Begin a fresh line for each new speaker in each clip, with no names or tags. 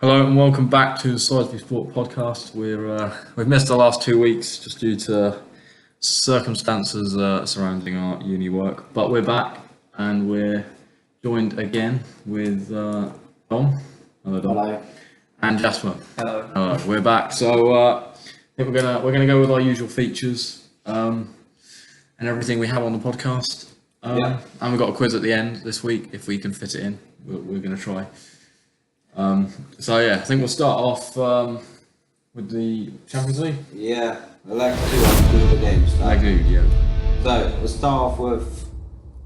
Hello and welcome back to the Sizably Sport Podcast. We've missed the last 2 weeks just due to circumstances surrounding our uni work, but we're back and we're joined again with Dom. Hello, Dom.
Hello.
And Jasper.
Hello.
Hello. We're back. So I think we're gonna go with our usual features and everything we have on the podcast. And we've got a quiz at the end this week if we can fit it in. We're gonna try. I think we'll start off with the Champions League.
Yeah, leg 2 of the games.
Leg 2, yeah.
So we'll start off with,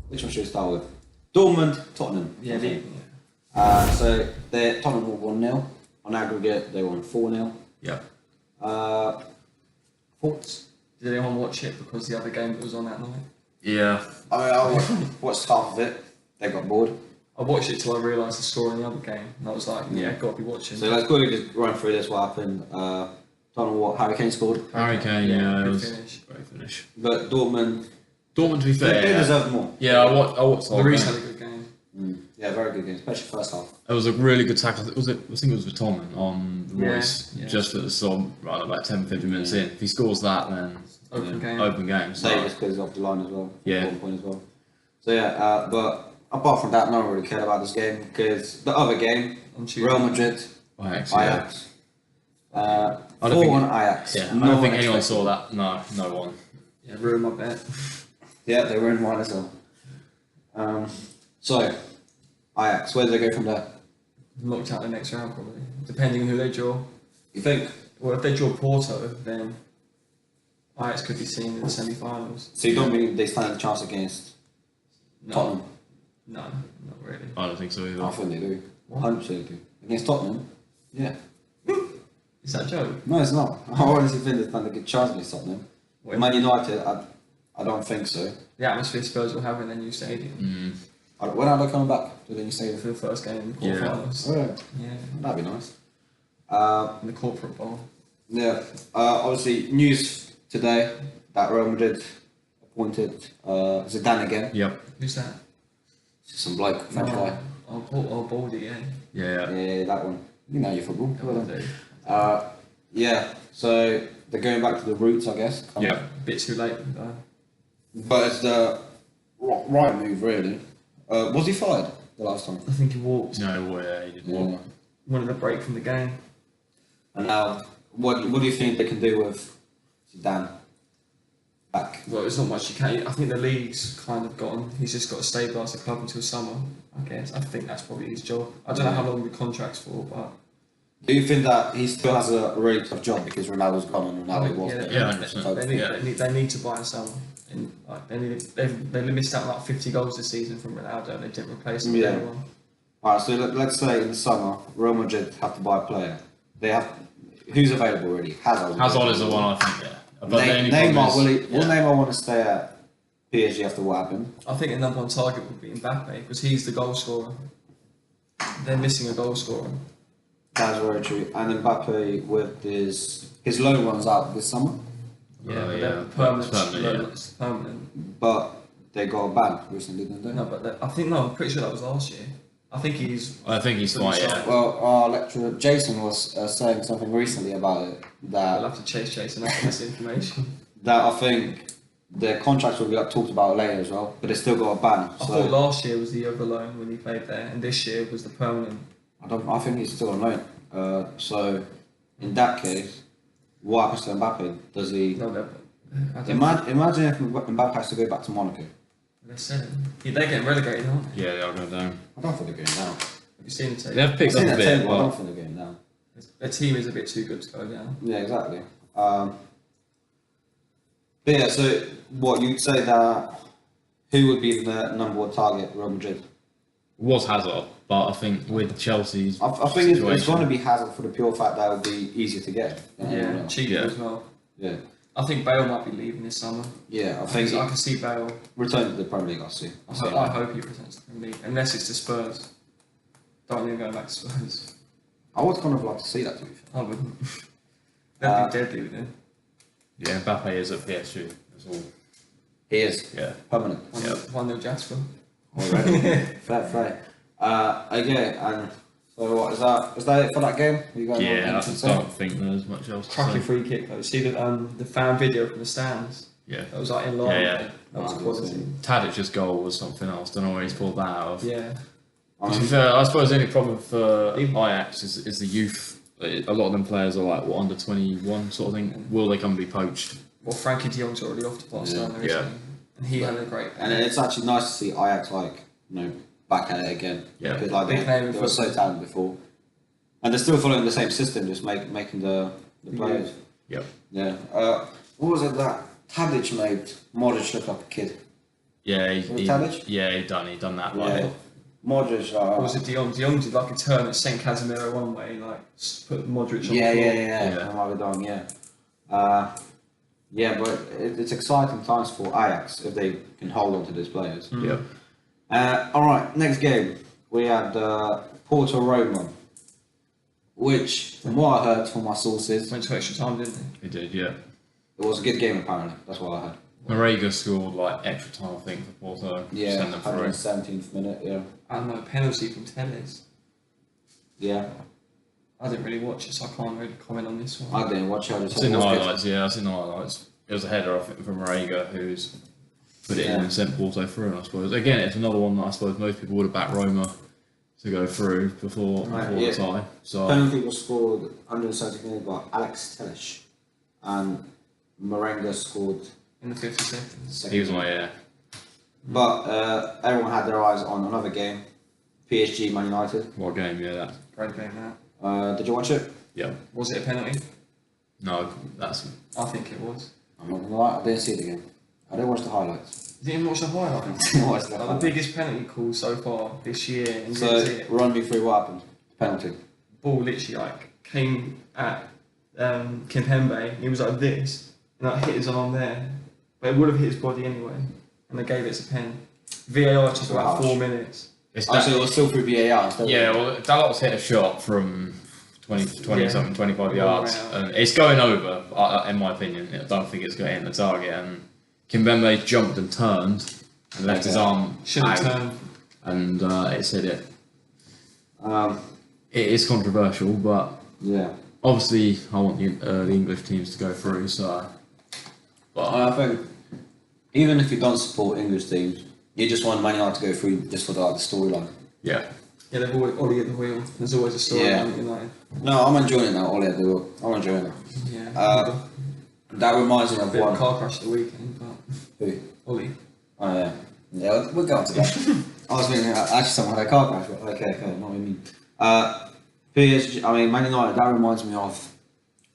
which one should we start with? Dortmund, Tottenham.
Yeah.
So Tottenham won 1-0. On aggregate, they won 4-0.
Yeah.
Thoughts?
Did anyone watch it because the other game that was on that night?
Yeah.
I watched half of it. They got bored.
I watched it till I realised the score in the other game, and I was like, got to be watching.
So let's quickly just run through this. What happened? Tottenham, Harry Kane scored.
Harry Kane, yeah, it
good
was
finish.
great finish.
But Dortmund,
Dortmund, to be fair,
they deserved more.
Yeah, I watched the whole
Lloris
game.
had a good game.
Yeah, very good game, especially first half.
It was a really good tackle. I think it was Vertonghen on Royce,
Yeah.
just at the sort of right about 10-15 minutes in. If he scores that, then
Open game.
Open game. So,
Davis clears off the line as well.
Yeah.
1 point as well. So but apart from that, no one really cared about this game because the other game,
On Tuesday.
Real Madrid,
Ajax.
Ajax.
I don't
4-1
think-
Ajax.
Yeah, I
No
don't
one
think anyone
expected
saw
it.
that. No one.
Yeah, ruined my bet.
Yeah, they were in one as well. So, Ajax, where do they go from there?
Knocked out the next round probably, depending on who they draw.
You think?
Well, if they draw Porto, then Ajax could be seen in the semi-finals.
So you don't think they stand a chance against Tottenham?
No, not really.
I don't think so either.
I think they do. 100% they do. Against Tottenham? Yeah.
Is that a joke?
No, it's not. I honestly think they stand a good chance against Tottenham.
Wait.
Man United, I don't think so.
The atmosphere Spurs will have in their new stadium
When are they coming back to the new
for
stadium?
the first game in the
Yeah.
quarterfinals.
Oh, yeah.
Yeah,
That'd be nice.
in the corporate bowl.
Yeah. Obviously, news today that Real Madrid appointed Zidane again.
Yep.
Who's that?
Some bloke, French guy.
Oh, Baldy, yeah.
Yeah.
Yeah, that one. You know your football.
Well, do.
Yeah. So they're going back to the roots, I guess.
Yeah.
Bit too late.
But it's the right move, really. Was he fired the last time?
I think he walked.
No way. He didn't
Yeah.
walk.
Wanted a break from the game.
And now, what do you think they can do with Zidane back?
Well, there's not much you can. I think the league's kind of gone. He's just got to stabilise the club until summer, I guess. I think that's probably his job. I don't know how long the contract's for, but
Do you think that he still has a really tough job because Ronaldo's gone and Ronaldo was there?
Yeah, 100%.
They need to buy and sell. And like they missed out on like 50 goals this season from Ronaldo, and they didn't replace him with
Yeah.
anyone.
Alright, so let's say in the summer, Real Madrid have to buy a player. They have who's available already?
Hazard is the one I think. Yeah. But the only
Neymar,
problem is-
will Neymar want to stay at PSG after what happened?
I think the number one target would be Mbappe because he's the goal scorer. They're missing a goal scorer.
That's very true. And Mbappe with his loan runs out this summer,
Yeah, but
yeah.
they're permanent.
It's permanent,
It's permanent.
but they got a ban recently, didn't they?
No, but I'm pretty sure that was last year. I think he's
fine. Yeah.
Well, our lecturer Jason was saying something recently about it
I'll
that
have to chase and ask this information.
I think their contracts will be talked about later as well, but they still got a ban.
I
So
thought last year was the other loan when he played there, and this year was the permanent.
I think he's still on loan. So in that case, what happens to Mbappe? Does he?
No, I don't know.
Imagine if Mbappe has to go back to Monaco.
They're selling. Yeah, they're getting relegated, aren't they?
Yeah, they are going down.
I don't think they're going down.
Have you seen the team?
They've picked up
I've
a
seen that
bit.
table, I don't
But
think they're going down.
Their team is a bit too good to go down.
Yeah, exactly. But yeah, so what you'd say that who would be the number one target, Real Madrid?
was Hazard, but I think with Chelsea's
I think it's
situation-
going to be Hazard for the pure fact that it would be easier to get. than anyone
Yeah,
else.
cheaper
Yeah.
as well.
Yeah,
I think Bale might be leaving this summer.
yeah. I think
I can see Bale.
return to the Premier League. I see.
I hope he returns to the Premier League, unless it's to Spurs. Don't even go back to Spurs.
I would kind of like to see that. To be fair.
I wouldn't. That'd be deadly with him.
Yeah, Mbappe is at PSG. That's all.
He is
Yeah.
permanent.
1-0 Jasper.
Already. Fair play. Okay, and So what is that it for that game? You got
Yeah, I
anything to
just
say?
don't think there's much else to
Cracking
say.
free kick though. See the fan video from the stands.
Yeah.
That was like in line.
Yeah, yeah.
That was
Oh,
quality.
Tadic's goal was something else. Don't know where he's pulled that out of.
Yeah.
I
To be
mean,
fair, I suppose the only problem for Ajax is the youth. A lot of them players are like under 21 sort of thing. Will they come and be poached?
Well, Frankie De Jong's already off to Barcelona, isn't
Yeah.
he? And he had a great.
and it's actually nice to see Ajax back at it again.
Yeah.
Because like
Big name in
they were so
football.
talented before, and they're still following the same system, just making the players.
Yep.
Yeah. What was it that Tadic made Modric look like a kid?
Yeah,
Was it Tadic?
he done that. Like,
Yeah. Modric.
What was it De Jong? De Jong did like a turn at St Casemiro one way, like put Modric on
Yeah,
the floor.
yeah. That might be done. Yeah. Yeah, but it's exciting times for Ajax if they can hold on to these players.
Yep.
All right, next game we had Porto Roma, which, from what I heard from my sources,
Went to extra time, didn't he?
He did. Yeah.
it was a good game. Apparently, that's what I heard.
Marega scored like extra time, I think, for Porto.
Yeah,
Send them through.
117th minute. Yeah,
I don't know, penalty from Telles.
yeah.
I didn't really watch it, so I can't really comment on this one.
I didn't watch it. I
I
just
seen
heard
the
it was good.
highlights. Yeah, I seen the highlights. It was a header, I think, from Marega, who's put it in
Yeah.
and sent Porto through. I suppose again, it's another one that I suppose most people would have backed Roma to go through before
Yeah.
the tie. So
Penalty was scored 170th minute by Alex Telles, and Marenga scored
In the 50 seconds.
second.
he was like, yeah,
But everyone had their eyes on another game, PSG Man United.
what a game? Yeah, that.
Great game, that.
Did you watch it?
Yeah.
Was it a penalty?
No, that's
I think it was.
I'm not gonna lie, I didn't see the game. I didn't watch the highlights.
You didn't watch the highlight?
I didn't watch the
Like, the
highlights.
biggest penalty call so far this year, and
So,
it.
run me through what happened. Penalty.
Ball literally like came at Kimpembe. He was like this, and like hit his arm there, but it would have hit his body anyway, and they gave it as a pen. VAR took about
Harsh.
4 minutes.
it's
Oh, so it was still through VAR instead of-
yeah. Well, Dalot's hit a shot from 20
Yeah.
something, 25
All
yards,
around.
and it's going over. In my opinion, I don't think it's going to hit the target. And Kimpembe jumped and turned and left his arm
Should have
out,
turned.
and it's hit it.
Um,
It is controversial, but
yeah.
obviously I want the English teams to go through. So, but
I think even if you don't support English teams, you just want Man United to go through just for the storyline.
yeah,
Yeah, they've always Ollie at the wheel. There's always a story
Yeah.
on United.
No, I'm enjoying it now. Ollie at the wheel. I'm enjoying it.
Yeah.
That reminds me of
bit of a
one.
car crash at the weekend, but
Who?
Ollie.
Oh yeah. Yeah, we'll go on to that. I was thinking actually someone had a car crash. But okay, not what I mean. PSG. I mean, Man United. That reminds me of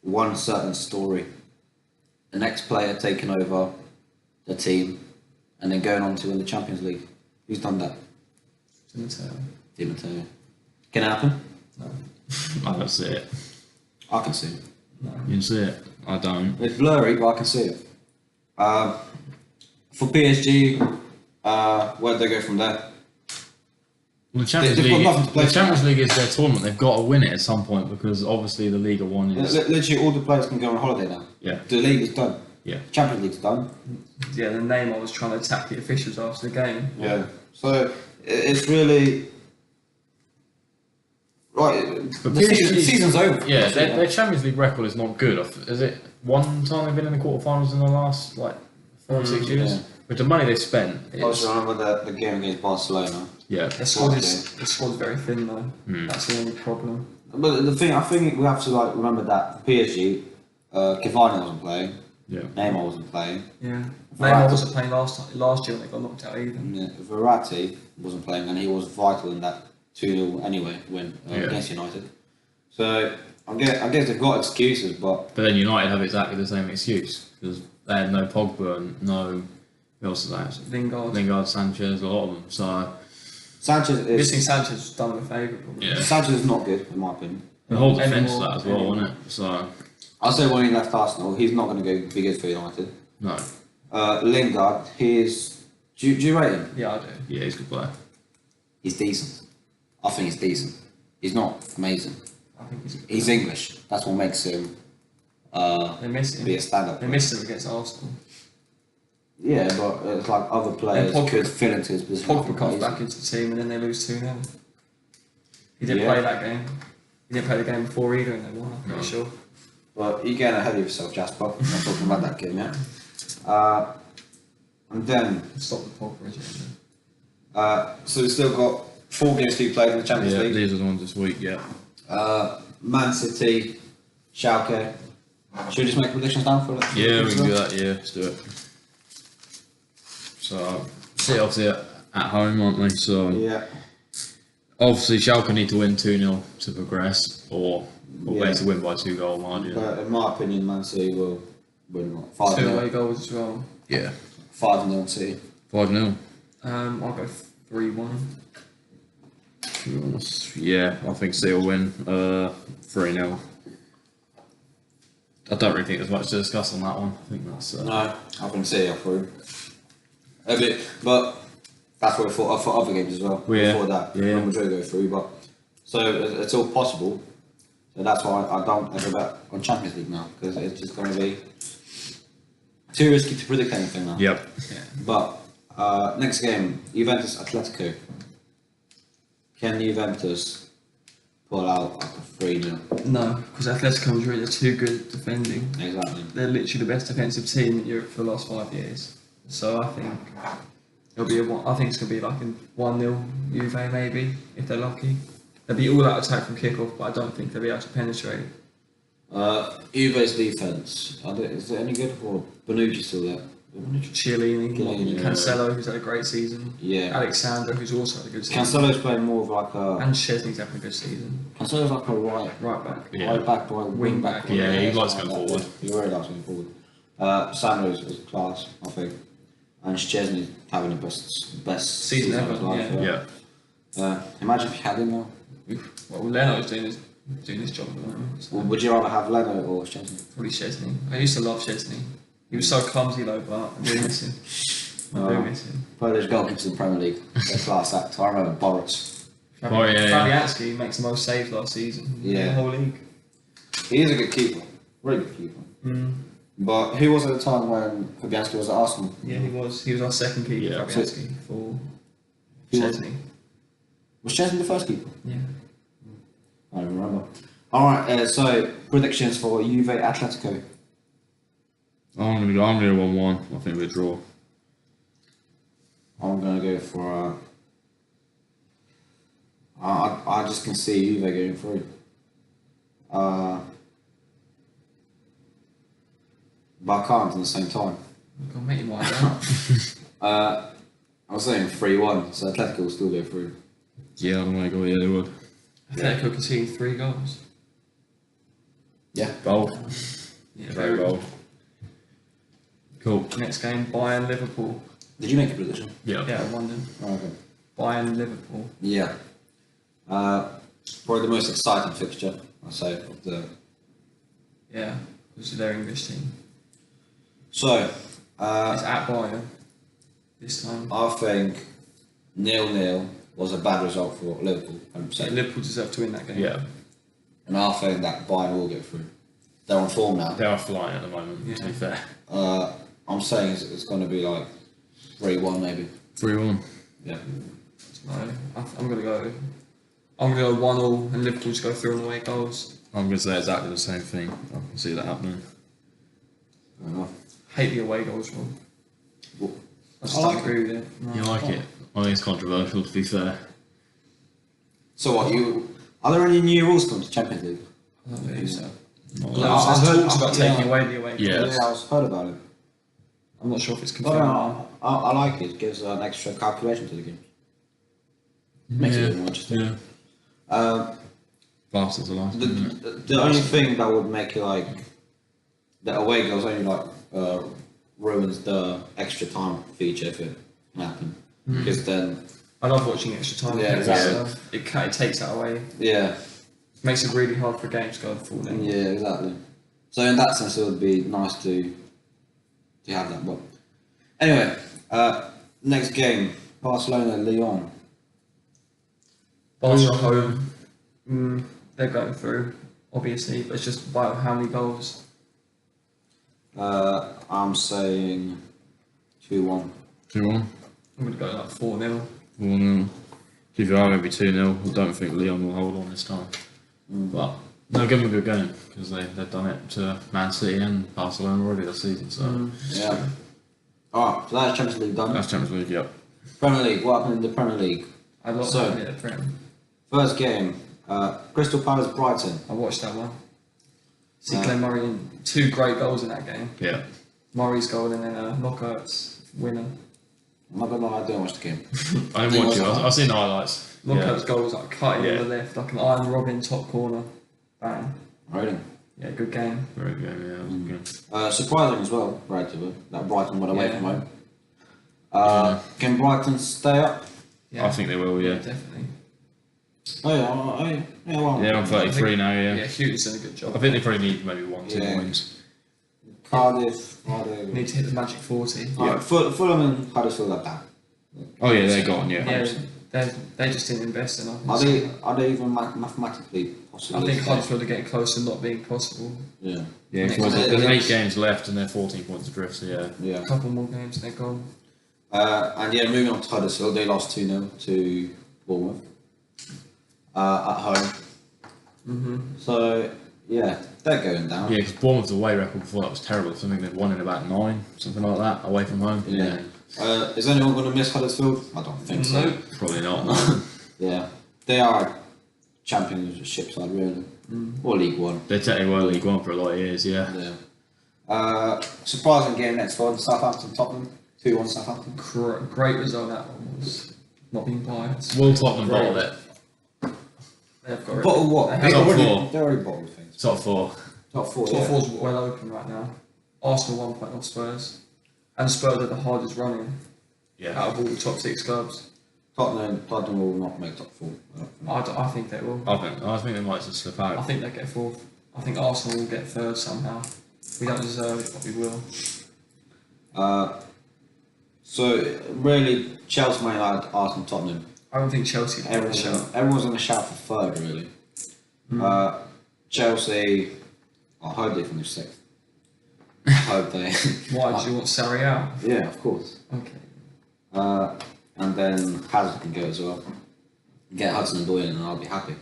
one certain story. The next player taking over the team, and then going on to win the Champions League. Who's done that? Di Matteo. Can it happen?
I don't see it.
I can see it.
You can see it. I don't.
It's blurry, but I can see it. For PSG, where'd they go from there?
Well, the Champions
They've got
League.
nothing to play
The
for.
Champions League is their tournament. They've got to win it at some point because obviously the Liga One is.
Literally, all the players can go on holiday now.
Yeah.
The league is done.
Yeah.
Champions League's done.
Yeah, the name I was trying to attack the officials after the game.
Yeah. So it's really right.
But
The season's over.
Yeah, their Champions League record is not good. Is it one time they've been in the quarterfinals in the last like 5 or 6 years?
yeah.
With the money they spent,
I also remember the game against Barcelona.
yeah,
The squad's very thin though. That's the only problem.
But the thing, I think we have to remember that PSG, Cavani wasn't playing,
yeah.
Neymar wasn't playing,
Yeah.
Right.
Neymar wasn't playing last year when they got knocked out either.
and Verratti wasn't playing, and he was vital in that 2-0 anyway win against United. So I guess they've got excuses, but
But then United have exactly the same excuse because they had no Pogba and no. Who else is that?
Lingard.
Sanchez, a lot of them. So
Sanchez
Missing
is
Sanchez was done with favour. probably.
yeah,
Sanchez is not good in my opinion.
the whole defence of
Anymore.
that as well, isn't it? So
I say when he left Arsenal, he's not going to be good for United.
no,
Lingard, do you rate him?
Yeah, I do.
yeah, he's a good player.
He's decent. I think he's decent. He's not amazing.
I think he's.
He's English. That's what makes him
They missed him.
be a stand-up.
They missed him against Arsenal.
Yeah, but it's like other players
Pogba-
could fill into his position.
Pogba comes back into the team and then they lose 2-0. He didn't play that game. He didn't play the game before either, and they won. I'm pretty sure.
Well, you're getting ahead of yourself, Jasper. I'm not talking about that game yet. And then
Stop the pod for a second.
so we've still got 4 games to be played in the Champions
Yeah,
League.
these are the ones this week. Yeah.
Man City, Schalke. Should we just make predictions down for it?
Yeah, we can do that. Yeah, let's do it. So, City obviously at home, aren't they? So
Yeah.
obviously Schalke need to win 2-0 to progress, or
Yeah.
basically win by 2 goal margin.
But in my opinion, Man City will win what,
2
5-0.
away goals as well.
Yeah.
5-0 City.
5-0.
I'll go 3-1.
Yeah, I think City will win 3-0. I don't really think there's much to discuss on that one. I think that's.
No, I think City are through. A bit, but that's what for other games as well.
Yeah.
Before that,
Yeah.
Real Madrid go through, but so it's all possible. So that's why I don't ever bet on Champions League now, because it's just going to be too risky to predict anything now.
Yep.
Yeah.
But next game, Juventus Atletico. Can Juventus pull out like a 3-0?
No, because Atletico Madrid are too good at defending.
Exactly.
They're literally the best defensive team in Europe for the last 5 years. So I think it'll be I think it's gonna be like a 1-0 Juve maybe if they're lucky. They'll be all out attack from kickoff, but I don't think they'll be able to penetrate.
Juve's defence, is it any good? Or Bonucci still there?
Chiellini,
Chiellini,
Cancelo, who's had a great season.
Yeah.
Alexander, who's also had a good season.
Cancelo's playing more of like a.
And Chesney's having a good season.
Cancelo's like a right
back.
Yeah.
right back, wing back.
Yeah, he likes going forward.
He really likes going forward. Sandro's is class, I think, and Chesney's having the best
Season
of
ever,
his life.
Yeah.
Imagine if you had him now.
Well, Leno's doing his job at the moment. So
Would you rather have Leno or Chesney?
probably Chesney. I used to love Chesney. He was so clumsy though, but I do miss him. I do miss him.
Polish goalkeepers in the Premier League. They're class act. I remember Boruc.
Fabianski makes the most saves last season in
Yeah.
the whole league.
He is a good keeper. Really good keeper. But who was at the time when Fabianski was at Arsenal?
Yeah, he was. He was our second keeper,
Yeah.
Fabianski, for
Who was-
Chesney.
Was Chesney the first keeper?
Yeah.
I don't remember. Alright, so predictions for Juve Atletico.
I'm gonna go 1-1. I think we draw.
I'm gonna go for I just can see Juve going through. But I can't at the same time.
Go make your mind up.
I was saying 3-1, so Atletico will still go through.
Yeah, I'm gonna go. Yeah, they would.
Atletico conceded 3 goals.
Yeah.
Bold.
Yeah,
Very bold. Cool.
Next game, Bayern Liverpool.
Did you make a prediction?
Yeah.
Yeah, London.
Oh, okay.
Bayern Liverpool.
Yeah. Probably the most exciting fixture, I'd say, of the.
Yeah, this is their English team.
So,
It's at Bayern this time.
I think 0-0 was a bad result for Liverpool, 100%.
Liverpool deserve to win that game.
Yeah.
And I think that Bayern will get through. They're on form now.
They are flying at the moment. To be fair.
I'm saying it's going to be like 3-1 maybe.
3-1.
Yeah.
No, I'm gonna go 1-1 and Liverpool just go through on away goals.
I'm gonna say exactly the same thing. I can see that happening.
Fair enough.
Hate the away goals rule.
Well,
I just
I
don't
like
agree with it. No,
You like it? I think it's controversial, to be fair.
So what are there any new rules coming to Champions League?
I don't believe so.
Not
There's
like-
talks about taking away the away goals.
Yeah.
I was heard about it.
I'm not sure if it's
But
confirmed.
I like it. It gives an extra calculation to the game. Makes it a bit more interesting.
Yeah. Bastards are last.
The only thing that would make it like the away goals only like ruins the extra time feature if it happened. Because then
I love watching extra time.
Yeah, exactly.
It takes that away.
yeah,
Makes it really hard for games to go full length.
yeah, exactly. So in that sense, it would be nice to have that. But anyway, next game, Barcelona Lyon.
Barca at home, they're going through, obviously, but it's just by how many goals.
I'm saying 2-1.
2-1.
I'm going to go like 4-0.
4-0. If you are going to be 2-0, I don't think Leon will hold on this time. But they'll give them a good game because they've done it to Man City and Barcelona already this season. So
Yeah. Alright, so that's Champions League done.
that's Champions League, yep.
Premier League, what happened in the Premier League?
I love
So-
the Prem.
First game, Crystal Palace Brighton.
I watched that one. See
Uh,
Glenn Murray in 2 great goals in that game.
Yeah.
Murray's goal and then Knockouts winner.
I'm not gonna lie, I didn't watch the game.
I didn't watch it. I've seen the highlights.
Knockouts goal was like cutting
Yeah.
on the left, like an iron Robin top corner. Bang.
Rating.
Yeah, good game.
Very good, yeah. It was a good game.
Surprising as well, relatively, that Brighton went away
Yeah.
from home. Can Brighton stay up?
Yeah.
I think they will, yeah.
Definitely.
Oh yeah, well.
Yeah, I'm 33 now, yeah.
Yeah, Hughes done a good job.
I think they probably need maybe 1-2
Yeah.
wins.
Cardiff.
Need to hit the magic 40.
Alright, Fulham and Huddersfield are bad.
Oh yeah, they're gone, yeah.
Yeah, they just didn't invest enough.
Are they even mathematically possible?
I think Huddersfield are getting close to not being possible.
Yeah.
Yeah,
Next
because
one.
there's 8 games left and they're 14 points adrift, so yeah.
Yeah.
A couple more games, they're gone.
And yeah, moving on to Huddersfield, they lost 2-0 to Bournemouth at home. So yeah, they're going down.
Yeah, because Bournemouth's away record before that was terrible. So I think they'd won in about 9, something like that, away from home.
Yeah. Is anyone going to miss Huddersfield? I don't think so.
No.
Probably not. No.
Yeah, they are championship side really, or League One.
They technically were League One for a lot of years, yeah.
Yeah. Surprising game next one, Southampton Tottenham, 2-1 Southampton.
Great result that one was. Not being biased.
Will Tottenham bottle it?
They've got
Bottle what?
They
They're
have
Top
already,
4.
they're already bottled things.
Top 4.
Top 4,
Top
yeah.
4's well open right now. Arsenal 1 point off Spurs. And Spurs are the hardest running
Yeah.
out of all the top 6 clubs.
Tottenham will not make top 4.
I think they will.
I think they might just slip
I
out.
think they'll get 4th. I think Arsenal will get 3rd somehow. We don't deserve it, but we will.
So really, Chelsea, Man United, Arsenal, Tottenham.
I don't think Chelsea will get a shout.
Everyone's going to shout for 3rd, really. Chelsea, I hope they finish 6th. I hope they.
Why do you want Sarri out?
Yeah, of course.
Okay.
And then Hazard can go as well. Get Hudson and Doyle, and I'll be happy.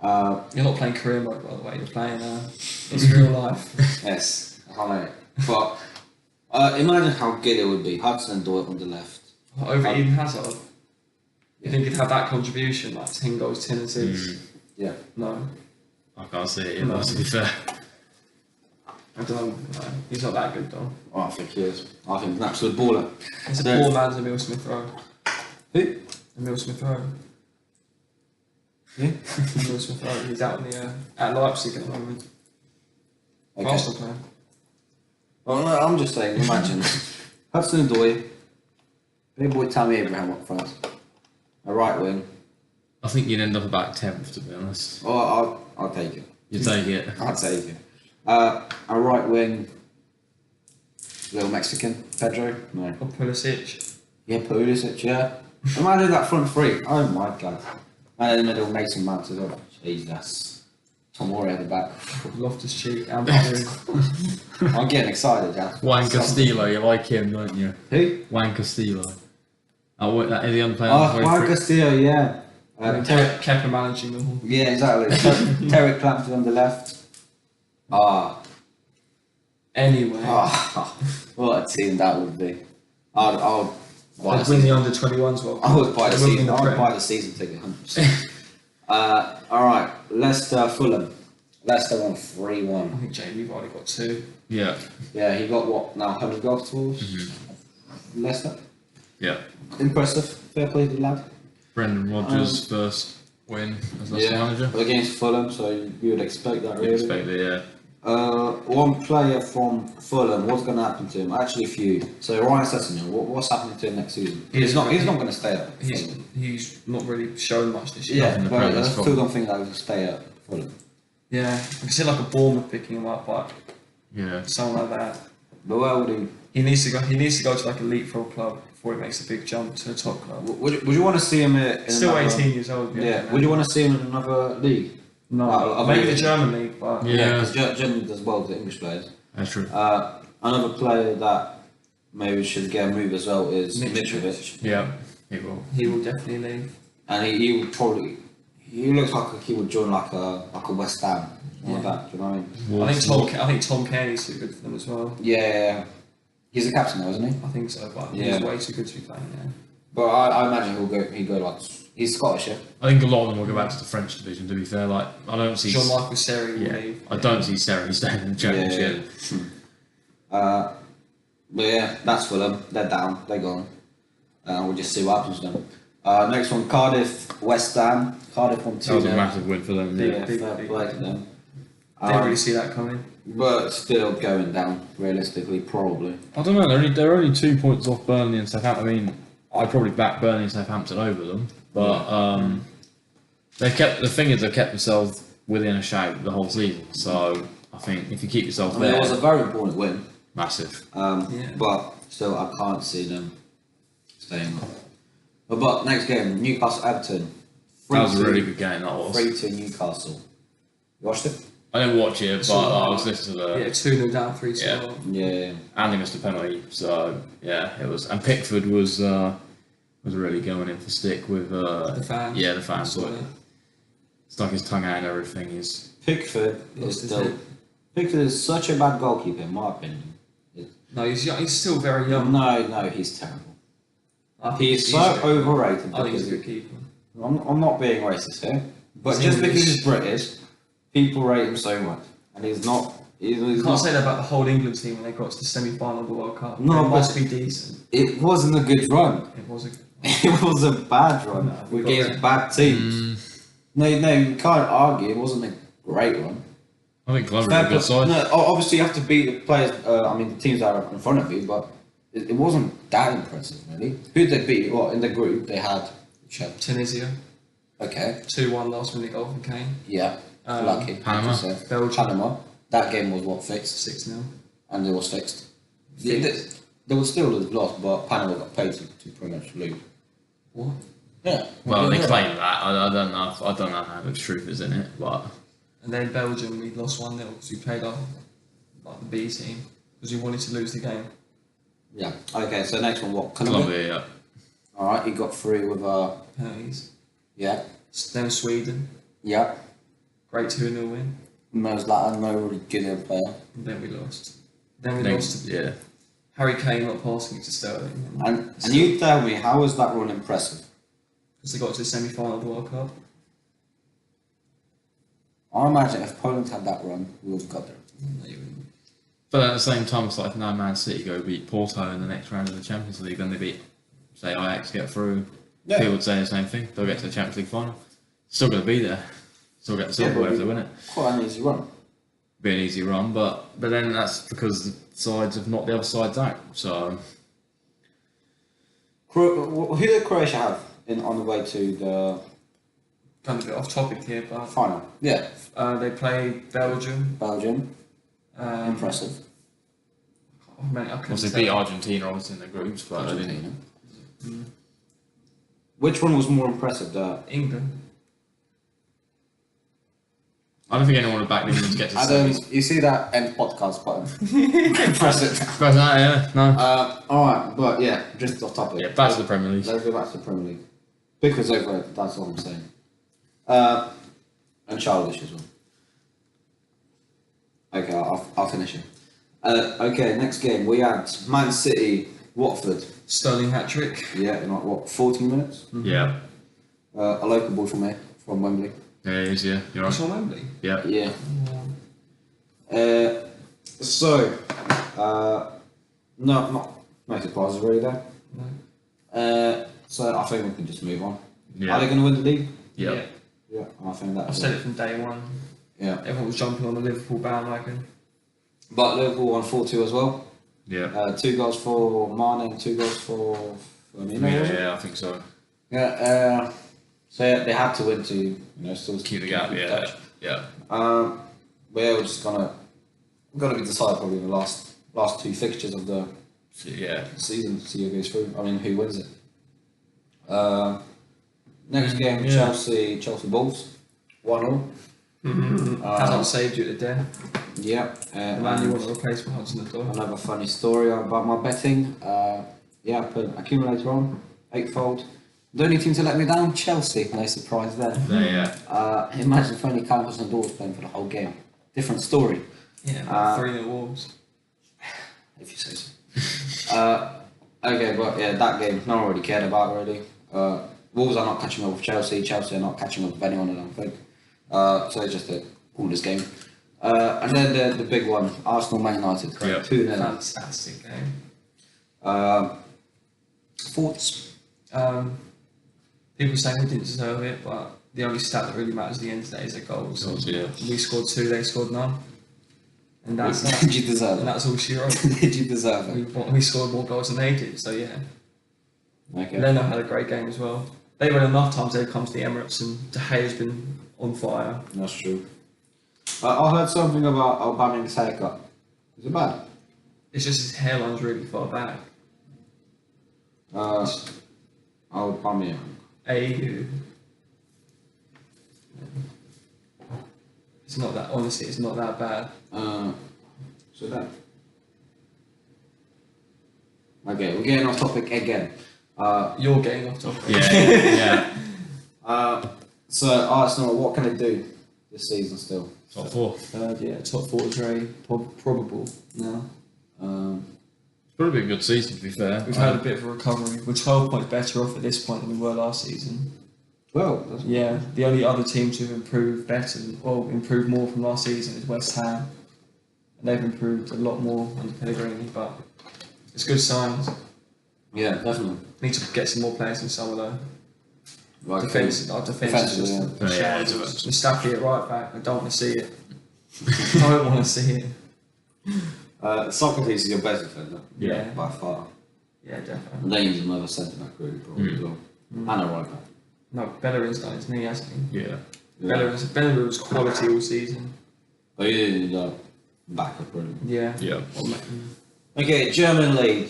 You're not playing career mode, by the way. You're playing it's real life.
Yes, I know. But imagine how good it would be. Hudson and Doyle on the left.
Over Eden Hazard. You think he'd have that contribution, like 10 goals, 10 assists?
Yeah.
No.
I can't see it, to be fair.
I don't know. No. He's not that good, though.
Oh, I think he is. I think he's an absolute baller.
He's a
No.
poor man's Emile Smith Rowe.
Who?
Emile Smith Rowe.
Yeah.
Emile Smith Rowe. He's out in the at Leipzig at the moment.
Okay.
Arsenal player.
Well, no, I'm just saying, imagine Hudson and Doyle, big boy Tammy Abraham up front, a right wing.
I think you'd end up about 10th, to be honest.
Oh, I'll take it.
You take it.
I'll take it. A right wing, little Mexican, Pedro. No.
Or Pulisic.
Yeah, Pulisic. Yeah. Imagine that front 3. Oh my god. And in the middle, Mason Mount as well. Jesus. Tomori at the back.
Loftus-Cheek and Barry.
I'm getting excited, yeah.
Juan Castillo, you like him, don't you?
Who?
Juan Castillo. That is the other player.
Oh, Juan Castillo, yeah.
Kepa managing the whole.
Yeah, exactly. Terry Clampton on the left.
Anyway.
What a team that would be. I'll buy
They'd win the under 21s well.
I would buy the
They wouldn't
season.
win
I would
Prem.
buy the season ticket, 100%. Alright, Leicester, Fulham. Leicester won 3-1.
I think Jamie already got 2.
Yeah.
Yeah, he got what now? 100 goals towards Leicester.
Yeah.
Impressive. Fair play to the lad.
Brendan Rodgers' first win as Leicester manager.
Against Fulham, so you would expect that, really.
Expect it, yeah.
One player from Fulham, what's going to happen to him? Actually, a few. So Ryan Sessegnon, what's happening to him next season? He's not going to stay at Fulham.
He's not really shown much this year.
Yeah,
in the
but
Prem,
I
that's
still
probably-
don't think that he will stay at Fulham.
Yeah, I can see like a Bournemouth picking him up, like
Yeah.
someone like that.
But where would he?
He needs to go to like a leapfrog club before he makes a big jump to a top club.
Would you want to see him in
Still
another,
18 years old.
Yeah. Would you want to see him in another league?
No, maybe the German league, but
Yeah.
because Germany does well with the English players.
That's true.
Another player that maybe should get a move as well is Mitrovic.
Yeah. He will.
he will definitely leave.
and he would probably. He looks like he would join like a West Ham, like that. Do you know what I mean?
I think Tom Kenny's too good for them as well.
Yeah. He's the captain now, isn't he?
I think so, but he's way too good to be playing there.
But I imagine he'll go like he's Scottish, yeah.
I think a lot of them will go back to the French division. To be fair, like I don't see
Jean-Michel Seri will leave.
I don't see Seri staying in the Championship.
But yeah, that's Fulham. They're down. They're gone. We'll just see what happens to them. Next one, Cardiff, West Ham. Cardiff won 2-0.
That was a massive win for them.
Fair play to them.
Didn't really see that coming.
But still going down, realistically, probably.
I don't know. They're only 2 points off Burnley and Southampton. I mean, I'd probably back Burnley and Southampton over them, but they've kept themselves within a shout the whole season. So I think if you keep yourself there,
it was a very important win.
Massive.
But still, I can't see them staying up. But next game, Newcastle Everton.
That was a really good game. That was
3-2 Newcastle. You watched it?
I didn't watch it, but I was listening to the
2-0 down, 3-2.
Yeah.
And they missed a penalty, so yeah, it was. And Pickford was really going in for stick with
the fans.
Yeah, the fans. Stuck his tongue out and everything.
Pickford is such a bad goalkeeper, in my opinion.
No, he's still very young.
No, he's terrible. He's so overrated.
I think he's a good keeper.
I'm not being racist here, but just because he's British, people rate him so much, and he's not.
You can't say that about the whole England team when they got to the semi-final of the World Cup.
No,
it must be decent.
It wasn't a good run.
It was a.
It was a bad run against bad teams. No, you can't argue. It wasn't a great run.
I think Glover had a good side.
No, obviously you have to beat the players. The teams that are in front of you, but it wasn't that impressive, really. Who did they beat? Well, in the group they had
Tunisia.
Okay.
2-1 last minute goal from Kane.
Yeah. Lucky.
Panama.
Belgium.
Panama. That game was fixed?
6-0.
And it was fixed. They would still have lost, but Panama got paid to pretty much lose.
What?
Yeah.
Well, they claim that. I don't know how much truth is in it, but.
And then Belgium, we lost 1-0 because we played like the B team because we wanted to lose the game.
Yeah. Okay. So next one, what?
Colombia. Yeah.
All right. You got 3 with
penalties.
Yeah.
Then Sweden.
Yeah.
Great 2-0 win.
Most like no really good player.
And then we lost. Then we lost.
Yeah.
Harry Kane not passing it to Sterling.
And you tell me, how was that run impressive?
Because they got to the semi-final of the World Cup.
I imagine if Poland had that run, we would have got there.
No, you wouldn't.
But at the same time, it's like now Man City go beat Porto in the next round of the Champions League, then they beat, say, Ajax, get through.
Yeah.
People would say the same thing. They'll get to the Champions League final. Still going to be there. Still get the silverware if they win it.
Quite an easy run.
Be an easy run, but then that's because the sides have knocked the other sides out. So.
Who did Croatia have on the way to the
Kind of a bit off topic here, but
final? Yeah.
they played Belgium.
Impressive.
I
Obviously beat Argentina obviously in the groups, but
Argentina. Which one was more impressive?
England.
I don't think anyone would back England to get to semis.
You see that end podcast button? Impressive.
But yeah, no.
Alright, but yeah, just off topic.
Yeah, back to the Premier League.
Let's go back to the Premier League. Because overrated, that's all I'm saying. And childish as well. Okay, I'll finish it. Okay, next game we had Man City, Watford.
Sterling hat-trick.
Yeah, in like 14 minutes?
Mm-hmm. Yeah.
A local ball from here, from Wembley.
Yeah, it is, yeah. You're
It's
right.
on Wembley.
Yeah.
Yeah. No surprises really there.
No.
So I think we can just move on.
Yeah.
Are they going to win the league?
Yeah.
Yeah, I think that.
I've said it from day one.
Yeah.
Everyone was jumping on the Liverpool bandwagon.
But Liverpool won 4-2 as well.
Yeah.
2 goals for Mane and 2 goals for Firmino.
Yeah, I think so.
Yeah. So yeah, they had to win to still
Keep the gap, yeah.
touch.
Yeah.
But yeah, we're just gonna be decided probably in the last 2 fixtures of the season to see who goes through. I mean, who wins it? Next game, Chelsea Bulls, 1-0.
Hasn't saved you to death.
Yeah.
The man you want to replace for Hudson-Odoi.
Another funny story about my betting. I put an accumulator on, 8-fold. The only team to let me down, Chelsea. No surprise there.
Yeah.
Imagine if only Callum Hudson-Odoi was playing for the whole game. Different story.
Yeah, 3-0 Wolves.
If you say so. Okay, but yeah, that game, no one really cared about really. Wolves are not catching up with Chelsea. Chelsea are not catching up with anyone, I don't think. So it's just a coolest game. And then the big one, Arsenal Man United.
Yeah.
2-0.
Fantastic game.
Thoughts?
People saying we didn't deserve it, but the only stat that really matters at the end of the day is the goals.
Yeah.
We scored 2, they scored none. And that's that.
Did you deserve
And
it?
that's all she wrote.
Did you deserve it?
We scored more goals than they did, so yeah.
Okay.
Leno had a great game as well. They've had enough times they've come to the Emirates, and De Gea's been on fire.
That's true. I heard something about Aubameyang's haircut. Is it bad?
It's just his hairline's really far back.
Aubameyang.
AU. It's not that, honestly, it's not that bad.
So that. Okay, we're getting off topic again.
You're getting off topic.
Yeah.
So Arsenal, what can they do this season still?
Top 4.
Yeah, top 4 is very probable now.
It's probably been a good season, to be fair.
We've had a bit of a recovery. We're 12 points better off at this point than we were last season.
Well,
Yeah, the only other teams who've improved better, improved more from last season is West Ham. And they've improved a lot more under Pellegrini, but it's good signs.
yeah, definitely.
Need to get some more players in some of the
Like
defence. Our defence is just
Yeah,
shambles. Mustafi at right back, I don't want to see it. I don't want to see it.
Socrates is your best defender.
Yeah.
By far.
Yeah, definitely.
And then you need another centre back really probably as well. And a right back.
No, Bellerin's done his knee, hasn't he?
Yeah.
Bellerin's quality all season.
But you need a backup really.
Yeah.
Yeah.
Okay, German League.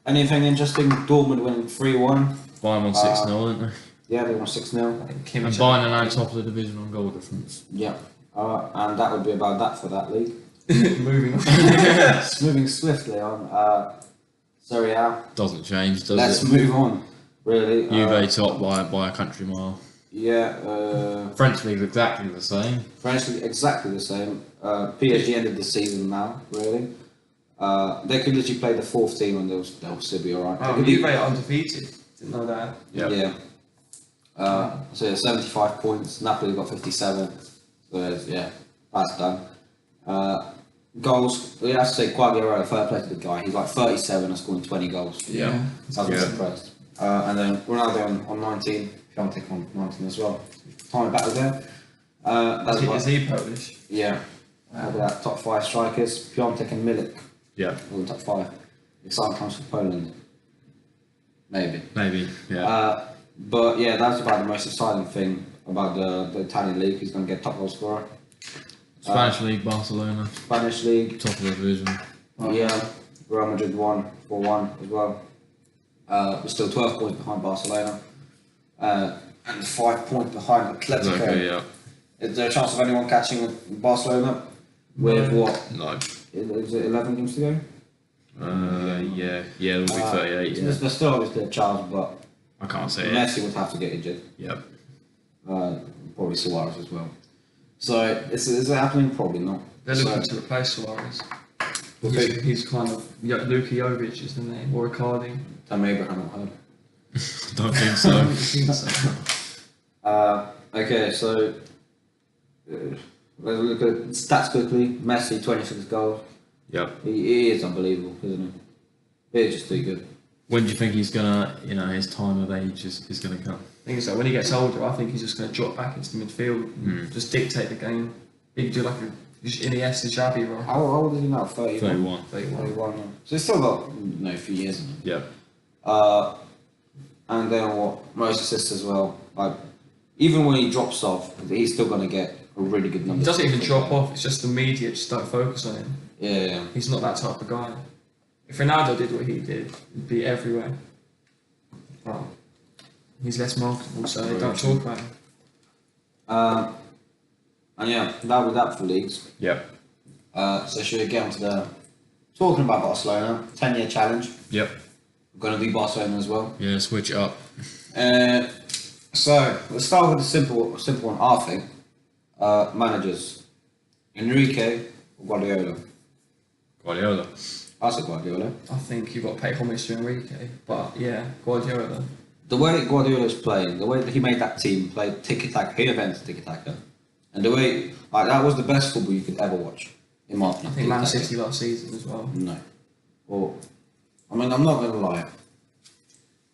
Anything interesting? Dortmund winning 3-1.
Bayern won 6-0, didn't
Yeah, they won 6-0.
I think
they? And
Kimmich.
Bayern are now top of the division on goal difference.
Yeah. And that would be about that for that league.
Moving on.
Moving swiftly on. Serie A.
Doesn't change, does
Let's
it?
move on. Really.
Juve top by a country mile.
Yeah.
French league's exactly the same.
French league exactly the same. PSG ended the season now. Really. They could literally play the 4th team and they'll still be alright.
Oh, Juve are undefeated. Didn't know that.
Yep.
Yeah. So yeah, 75 points. Napoli got 57. So yeah, that's done. Goals. We have to say Quagliarella, fair play to the guy. He's like 37 and scoring 20 goals.
Yeah.
I was impressed. And then Ronaldo on 19. Piontek on 19 as well. Time battle there.
Is he Polish?
Yeah. Look at that, top 5 strikers. Piontek and Milik.
Yeah.
All in top 5. Exciting times for Poland. Maybe.
Yeah.
But yeah, that's about the most exciting thing about the Italian league. He's going to get top goal scorer.
Spanish league, Barcelona,
Spanish league.
top of the division.
Yeah. Real Madrid won 4-1 as well. We're still 12 points behind Barcelona. And 5 points behind Atletico.
Okay, yeah.
Is there a chance of anyone catching Barcelona with what?
No.
Is it 11 games to go?
Yeah, it'll be 38, yeah.
There's still obviously a chance, but
I can't say it.
Messi would have to get injured.
Yep.
Probably Suarez as well. So is it happening? Probably not.
They're looking to replace Suarez. He's kind of Luka Jovic is the name, or Icardi.
Tammy Abraham at home.
Don't think
I
so.
don't think so.
Okay, so let's look at stats quickly. Messi, 26 goals.
Yep.
He is unbelievable, isn't he? He's just too good.
When do you think he's gonna, his time of age is gonna come?
I think it's like when he gets older, I think he's just going to drop back into the midfield, just dictate the game. He could do like a Iniesta, Xavi role.
How old is he now?
31.
31. So he's still got a few years in him.
Yep.
And then what? Most assists as well. Like even when he drops off, he's still going to get a really good number.
He doesn't even drop off. It's just the media just don't focus on him.
Yeah.
He's not that type of guy. If Ronaldo did what he did, he'd be everywhere. But he's less marketable, so they don't talk about him.
And yeah, that was that for leagues.
Yep.
So should we get on to the talking about Barcelona 10-year challenge?
Yep.
We're going to do Barcelona as well.
Yeah, switch it up.
So let's start with the simple one. I think managers: Enrique or Guardiola.
Guardiola.
I said Guardiola.
I think you've got to pay homage to Enrique, but yeah, Guardiola.
The way Guardiola's playing, the way that he made that team play tiki-taka, he invented tiki-taka, and the way that was the best football you could ever watch, in my opinion.
I think Man
tiki-taka.
City last season as well.
No. Well, I mean, I'm not going to lie.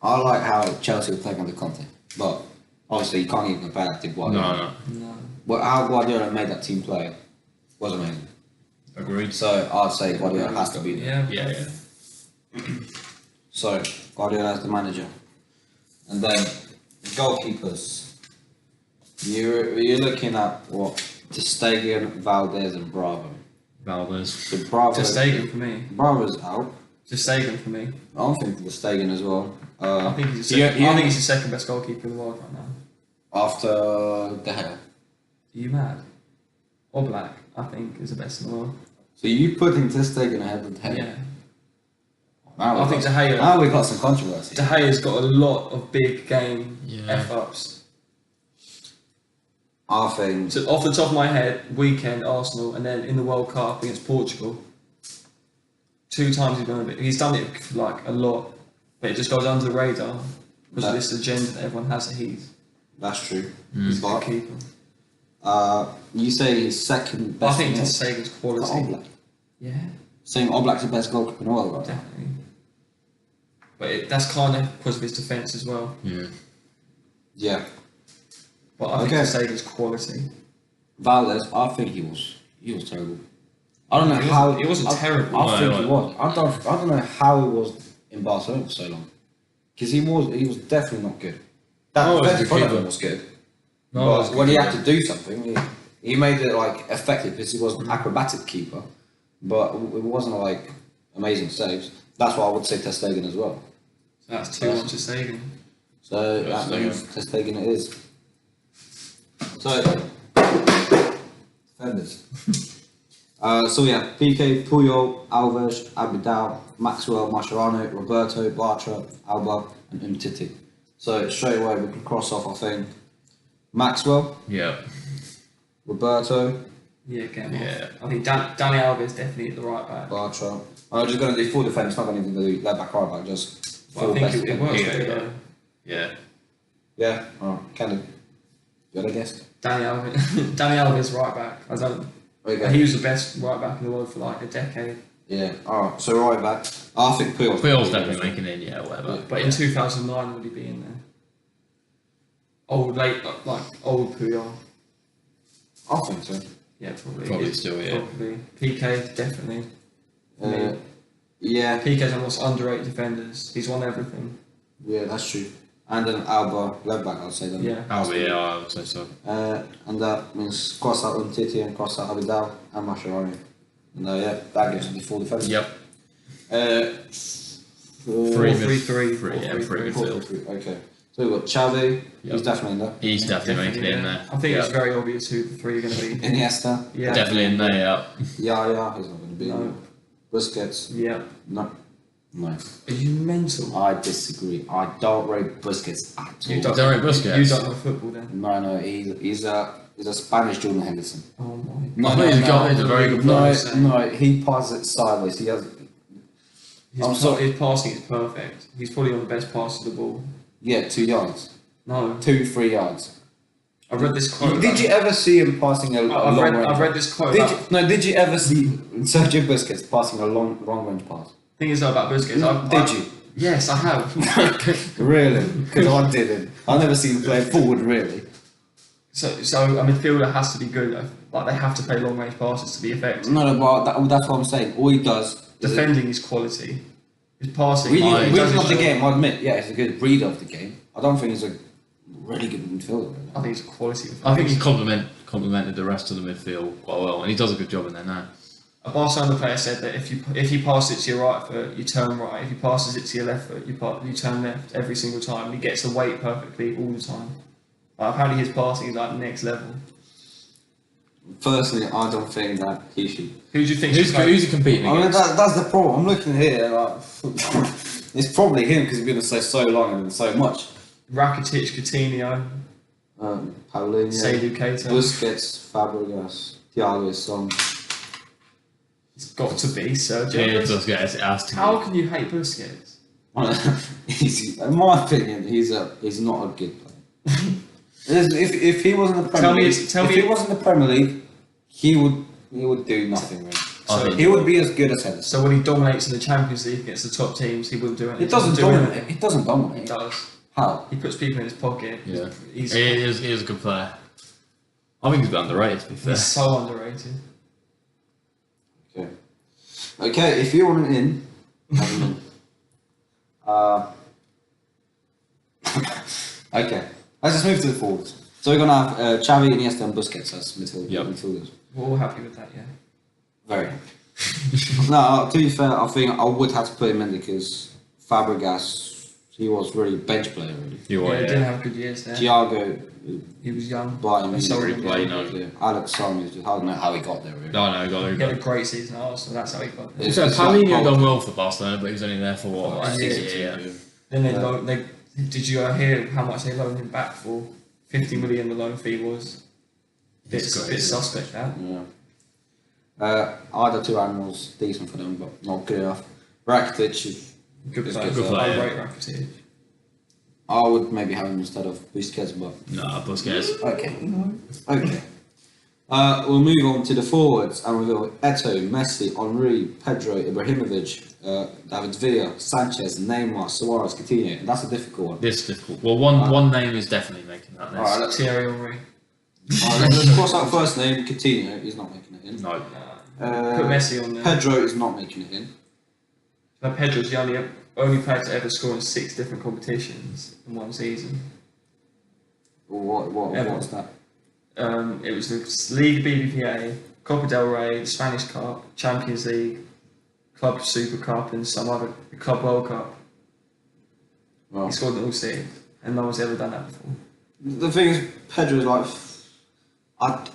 I like how Chelsea were playing under Conte, but obviously you can't even compare that to Guardiola.
No.
But how Guardiola made that team play was amazing.
Agreed.
So I'd say Guardiola has to be there.
Yeah.
So Guardiola as the manager, and then the goalkeepers. You're looking at what? Ter Stegen, Valdez, and Bravo.
Valdez.
So Bravo.
Ter Stegen for me.
Bravo's out.
Ter Stegen for me.
I'm thinking Ter Stegen as well.
I think he's the second, I think he's the second best goalkeeper in the world right now.
After De Gea.
Are you mad? Oblak, I think, is the best in the world.
So you putting Ter Stegen ahead of De Gea?
Yeah.
Now
I think De Gea.
Now we've got some controversy.
De Gea's got a lot of big game
Yeah.
F-ups.
I think.
So off the top of my head, weekend Arsenal, and then in the World Cup against Portugal. 2 times he's done it for like a lot, but it just goes under the radar because of this agenda that everyone has that
That's true.
he's a
But
good keeper.
you say he's second
But I
best.
think
in
Ter
the
Stegen's quality.
Oblak.
Yeah,
Saying Oblak's the best goalkeeper in the world right now.
definitely. But that's kind of because of his defence as well.
Yeah.
Yeah.
But I think
Okay.
Ter Stegen's quality.
Valdez, I think he was terrible. I don't know
He
how
wasn't- he wasn't terrible.
I think
No,
he was. I don't know how he was in Barcelona for so long, because he was definitely not good. That
No,
defensive
he's a
front of
keeper.
him was good,
No,
but when he had to do something, he made it like effective because he was an acrobatic keeper, but it wasn't like amazing saves. That's why I would say Ter Stegen as well.
So that's 2-1 Ter Stegen.
So
Ter
that
Stegen.
means Ter Stegen it is. So defenders. So we have PK, Puyol, Alves, Abidal, Maxwell, Mascherano, Roberto, Bartra, Alba, and Umtiti. So straight away we can cross off, I think, Maxwell,
Yeah.
Roberto,
Yeah, get him
Yeah.
off. I think Dani Alves definitely at the right back.
Bartra. I'm just going to do full defence, not going to do left back, right back, just
But I
full
think
best
it
defence.
works
Yeah,
better
yeah.
though.
Yeah.
Yeah, alright, kind of. You got a guess?
Dani Alves right back. I don't.
Okay.
He was the best right back in the world for like a decade.
Yeah, alright, so right back. I think Puyol's
Phil's definitely making it, yeah, whatever.
But in 2009, would he be in there? Old old Puyol.
I think so.
Yeah, probably.
Probably still, yeah.
Probably. PK definitely. Me.
Yeah,
PK's one of the most underrated defenders. He's won everything.
yeah, that's true. And then Alba, left back, I'd say then.
Yeah.
Oh, yeah, I would say so.
And that means cross out Umtiti and cross out Abidal and Mascherano. And yeah, that gives them the full defence.
Yep.
Three,
mid-
three.
Three, yeah, three midfield.
Okay. So we've got Xavi,
Yep.
he's definitely in there.
He's definitely making it in there.
I think
yeah.
it's very obvious who the 3 are going to be.
Iniesta,
Yeah.
Definitely in there, yeah.
Yaya, he's not going to be
No.
in there. Busquets,
Yeah.
no. No.
Are you mental?
I disagree. I don't rate Busquets at all.
You don't,
Don't rate Busquets?
You don't know football then.
No, he's a Spanish Jordan Henderson.
Oh my.
No,
I think he's a very good player.
No, he passes it sideways. He has,
His passing is perfect. He's probably on the best pass of the ball.
2 yards.
No.
2-3 yards.
I read this quote.
Did you ever see him passing a long range?
I've read this quote.
Did you ever see Sergio Busquets passing a long range pass?
Thing is though about Busquets.
Did you?
Yes, I have.
Really? Because I didn't. I never seen him play forward really.
So a midfielder has to be good though. Like they have to play long range passes to be effective.
No, but that's what I'm saying. All he does is
Defending is quality. His passing.
reading
he does
of
his
the
job.
game. I admit, yeah, he's a good reader of the game. I don't think he's a really good midfielder.
I think it's a quality.
I think he complemented the rest of the midfield quite well, and he does a good job in there now.
A Barcelona player said that if you pass it to your right foot, you turn right. If he passes it to your left foot, you turn left every single time. He gets the weight perfectly all the time. Like, apparently his passing is like next level.
Personally, I don't think that he should.
Who do you think?
Who's he competing
I mean,
against?
that's the problem. I'm looking here, like, it's probably him because he's been so long and so much.
Rakitic, Coutinho,
Paulinho,
Seydou Keita.
Busquets, Fabregas, Thiago Song.
It's got to be Sergio.
Yeah,
Busquets.
Busquets, it has to be.
How can you hate Busquets?
In my opinion, he's not a good player. if he was in the Premier League, if he was in the Premier League, he would do nothing really.
So
He would be as good as Henderson.
So when he dominates in the Champions League against the top teams, he wouldn't do anything.
It doesn't dominate. It doesn't
He
dominate.
does.
How?
He puts people in his pocket.
Yeah,
He's
he is a good player. I think he's a bit underrated, to be fair.
he's so underrated.
Okay. Okay, if you want an in, have him in. Okay, let's just move to the forwards. So we're gonna have Xavi, Iniesta, and Busquets as midfielders.
We're all happy with that, yeah.
Very happy. No, to be fair, I think I would have to put him in because Fabregas, he was really bench player really.
You
Yeah,
are,
he didn't have good years there.
Thiago,
He was young.
Brighton,
That's so
really played, no.
Alex Song, I don't know how he got there really.
No, he got
He
there.
had a great season at Arsenal, that's how he got there.
It's
So
like
Paulinho
gold.
done well for Barcelona, but he was only there for what?
Like,
Yeah.
Then did you hear how much they loaned him back for? 50 million the loan fee was. It's a bit suspect that.
Yeah. Either two animals, decent for them, but not good enough. Rakitic is
Good
It's
player.
good
player.
I rate Rakitic.
I would maybe have him instead of Busquets, but
Nah, Busquets.
okay. Okay. We'll move on to the forwards, and we've got Eto'o, Messi, Henry, Pedro, Ibrahimovic, David Villa, Sanchez, Neymar, Suarez, Coutinho. And that's a difficult one.
This is difficult. Well, one name is definitely making that list.
Alright, let's
Thierry Henry.
let's cross out first name. Coutinho, he's not making it in.
No.
Put Messi on there.
Pedro is not making it in.
Now Pedro's the only player to ever score in 6 different competitions in one season.
What's that?
It was the League BBVA, Copa del Rey, the Spanish Cup, Champions League, Club Super Cup, and some other Club World Cup.
Well,
He scored in all 6, and no one's ever done that before.
the thing is, Pedro is like,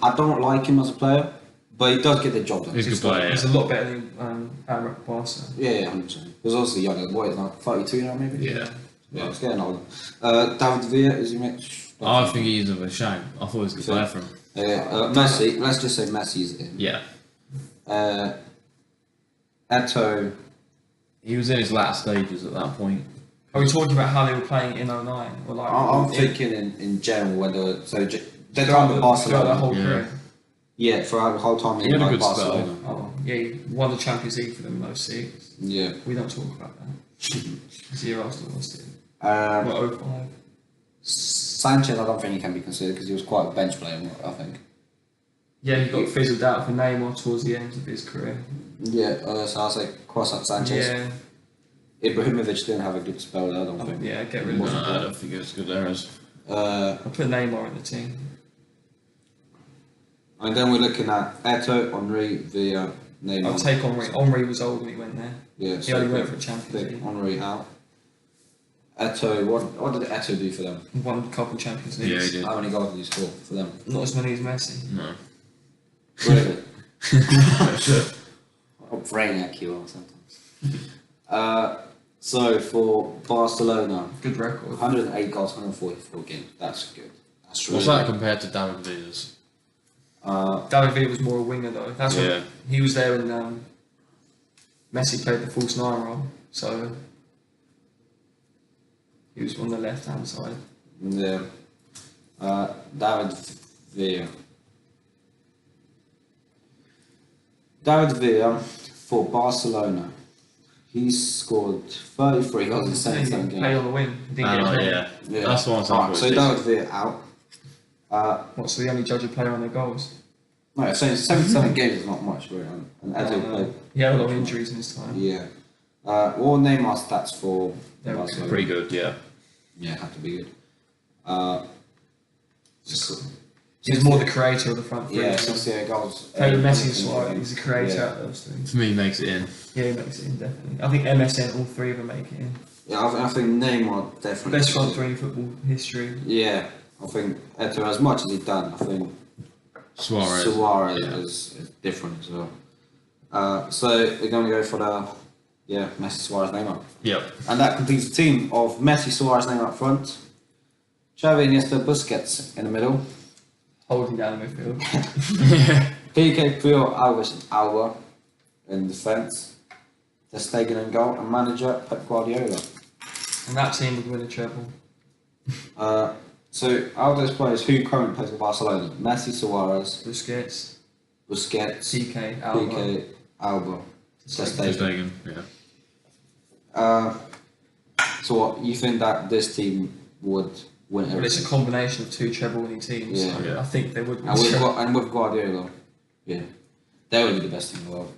I don't like him as a player, but he does get the job done.
He's a good player.
He's a lot better than Aaron Barca.
Yeah, 100%. He's obviously younger. What is like 32 now, maybe?
Yeah.
Yeah, it's getting older. David Villa, is he mixed?
I think he's of a shame. I thought he was a good player for him.
Messi, let's just say Messi's in.
Yeah.
Eto'o,
He was in his latter stages at that point.
Are we talking about how they were playing in 09? Or like
I'm thinking in general whether they're
throughout
time
the
at
throughout
Barcelona.
the whole
Yeah.
career.
Yeah, throughout the whole time
He
in
had a
like
good spell.
Barcelona.
Oh, yeah, he won the Champions League for them in those 6.
Yeah.
We don't talk about that. 0 Arsenal lost it.
Um,
What, 05?
Sanchez, I don't think he can be considered because he was quite a bench player, I think.
Yeah, he got fizzled out for Neymar towards the end of his career.
Yeah, so I'll say cross up Sanchez.
Yeah,
Ibrahimovic didn't have a good spell there, I don't think.
yeah, get rid
No,
of him.
I don't think it was good errors.
I put Neymar in the team.
And then we're looking at Eto'o, Henry, Villa, Neymar.
I'll take Henry. Henry was old when he went there.
Yeah,
He only went for a Champions
pick
League.
Henry out. Eto'o, what did Eto'o do for them?
Won a couple Champions
Yeah,
Leagues.
he did.
How many goals did he score for them?
Not as many as Messi.
No.
Really? I'm brainiac you are sometimes. So for Barcelona,
Good record.
108 goals, 144 games. That's good. That's really
What's that
good.
compared to David Villa's?
David Villa was more a winger though. That's
Yeah.
when he was there when Messi played the false 9 role. So he was on the left hand side.
Yeah. David Villa. David Villa for Barcelona. He's scored 33 goals in 77
He played
games.
on the wing. He didn't get a
Yeah.
Yeah.
That's what I'm saying.
Alright, so David Villa out.
What's the only judge a player on their goals?
No, so 77 games is not much, really. And Eto'o played.
He had a lot of injuries in his time.
Yeah. What were Neymar stats for
They were
Barcelona?
Pretty good, yeah.
Yeah, had to be good.
He's more the creator of the front three.
Yeah,
so
68 goals.
played with Messi and
18
Suarez.
games.
He's the creator
Yeah.
out of those three.
For me, he makes it in.
Yeah, he makes it in definitely. I think MSN, all 3 of them make it in.
Yeah, I think Neymar definitely.
Best front 3 in football history.
Yeah, I think Eto'o, as much as he's done, I think
Suarez.
Suarez
yeah.
is different as well. So we're going to go for the Messi, Suarez, Neymar.
Yep.
And that completes the team of Messi, Suarez, Neymar up front. Xavi, Iniesta, Busquets in the middle.
Holding down the midfield.
PK, Puyol, Alves and Alba in defence. Ter Stegen in goal. And manager, Pep Guardiola.
And that team would win a treble.
So, out of those players, who currently plays for Barcelona? Messi, Suarez,
Busquets,
PK,
Alba.
Ter
Stegen,
Stegen.
yeah.
So what, you think that this team would win everything?
Well, it's a combination of 2 treble winning teams.
Yeah.
So
Yeah.
I think they would win.
And with Guardiola, yeah, they would be the best team in the world.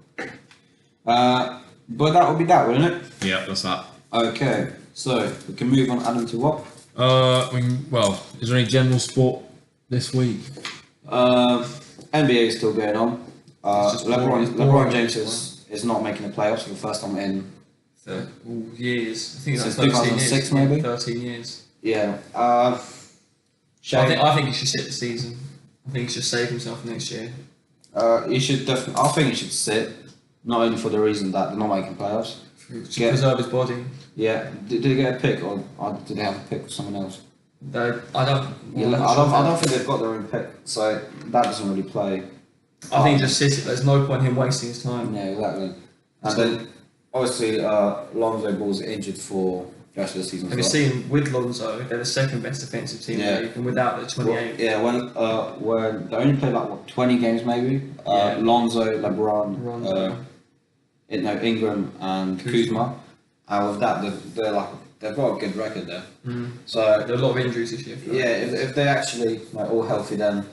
But that would be that, wouldn't it?
Yeah, that's that.
Okay, so we can move on, Adam, to what?
Well, is there any general sport this week?
NBA is still going on.
It's just boring.
LeBron James is not making the playoffs for the first time in
years. I think it's
since
like 13
2006,
years.
maybe.
13 years.
Yeah.
I think he should sit the season. I think he should save himself next year.
He should definitely. I think he should sit, not only for the reason that they're not making playoffs.
To preserve his body.
Yeah. Did they get a pick, or did they have a pick with someone else?
I don't.
Yeah, I don't think they've got their own pick, so that doesn't really play.
I think just sit it. There's no point in him wasting his time.
Yeah, exactly. And then obviously Lonzo Ball's injured for the rest of the season.
Have you seen with Lonzo? They're the second best defensive team in the league, and without the 28.
When they only played like 20 games maybe. Lonzo, LeBron, Ingram and Kuzma. And with that, they've got a good record there. So
there are a lot of injuries this year.
if they actually all healthy, then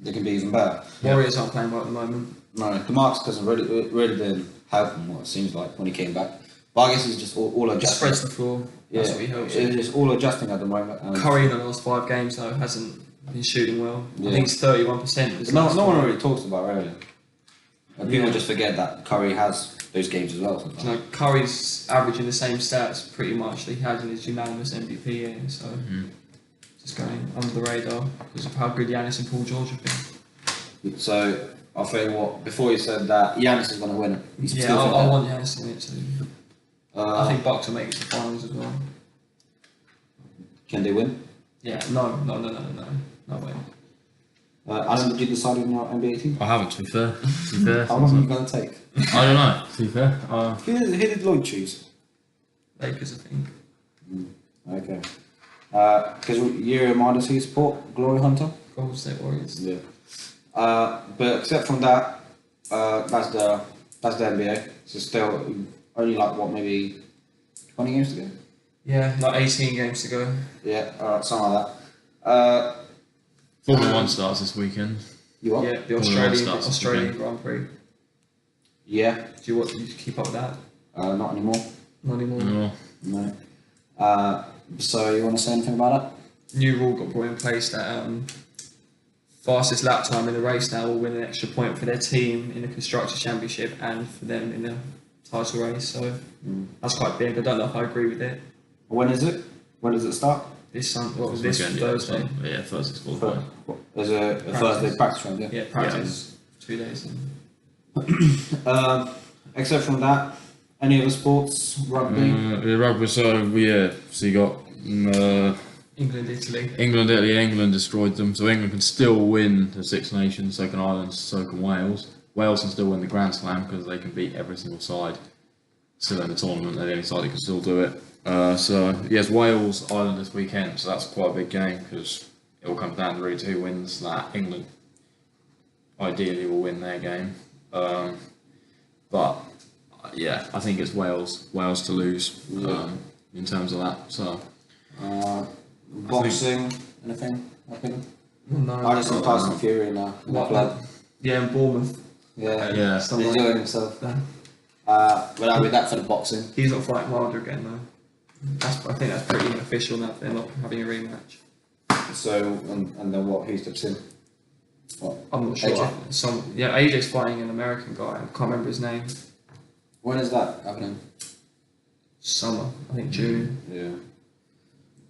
they can be even better.
Warriors aren't playing well at the moment.
No, DeMarcus hasn't really been helping what it seems like when he came back. But I guess he's just all adjusting.
Just spreads the floor. That's what he helps.
It's just all adjusting at the moment.
Curry in the last 5 games though hasn't been shooting well.
Yeah.
I think it's 31%.
No one really talks about it, really. People just forget that Curry has those games as well sometimes.
You know, Curry's averaging the same stats pretty much that he had in his unanimous MVP year, so just going under the radar because of how good Giannis and Paul George have been.
So I'll tell you what, before you said that Giannis is going to win it.
I want Giannis to win it too. I think Bucks will make it to the finals as well.
Can they win?
Yeah, no way.
Adam, did you decide on your NBA team?
I haven't, to be fair.
How long are you going to take?
I don't know, to be fair.
Who did Lloyd choose?
Lakers, I think.
Okay. Because you're a Modesty support, Glory Hunter?
Golden State Warriors.
Yeah. But except from that, that's the NBA. So still only like what, maybe 20 games to go?
Yeah, like 18 games to go.
Yeah, alright, something like that.
Formula 1 starts this weekend.
You what?
Yeah, the
Formula One
Australian
starts this
Grand Prix.
Yeah.
Do you keep up with that?
Not anymore.
Not anymore.
No.
No. So you want to say anything about
New rule got brought in place that fastest lap time in the race now will win an extra point for their team in the Constructors' Championship and for them in the title race. So that's quite big. I don't know if I agree with it.
it? When is it? When does it start?
This
Weekend,
Thursday?
Yeah, Thursday's qualifying.
There's a Thursday practice round, yeah?
Yeah, practice. 2 days.
Except from that, any other sports? Rugby?
The rugby, so you got
England, Italy.
England destroyed them, so England can still win the Six Nations, so can Ireland, so can Wales. Wales can still win the Grand Slam because they can beat every single side still in the tournament. They're the only side that can still do it. So yes, Wales, Ireland this weekend, so that's quite a big game because it will come down to really 2 wins that England ideally will win their game. But yeah, I think it's Wales to lose in terms of that. So
boxing, anything?
No,
I just saw Tyson Fury now.
Yeah, in Bournemouth.
Yeah.
Something like
Enjoying himself.
that.
But I'll be that for the boxing.
He's not fighting Wilder again though. I think that's pretty official now. They're not having a rematch.
So and then what? Who steps in? What?
I'm not sure.
AJ?
AJ's fighting an American guy. I can't remember his name.
When is that happening?
Summer, I think June.
Yeah.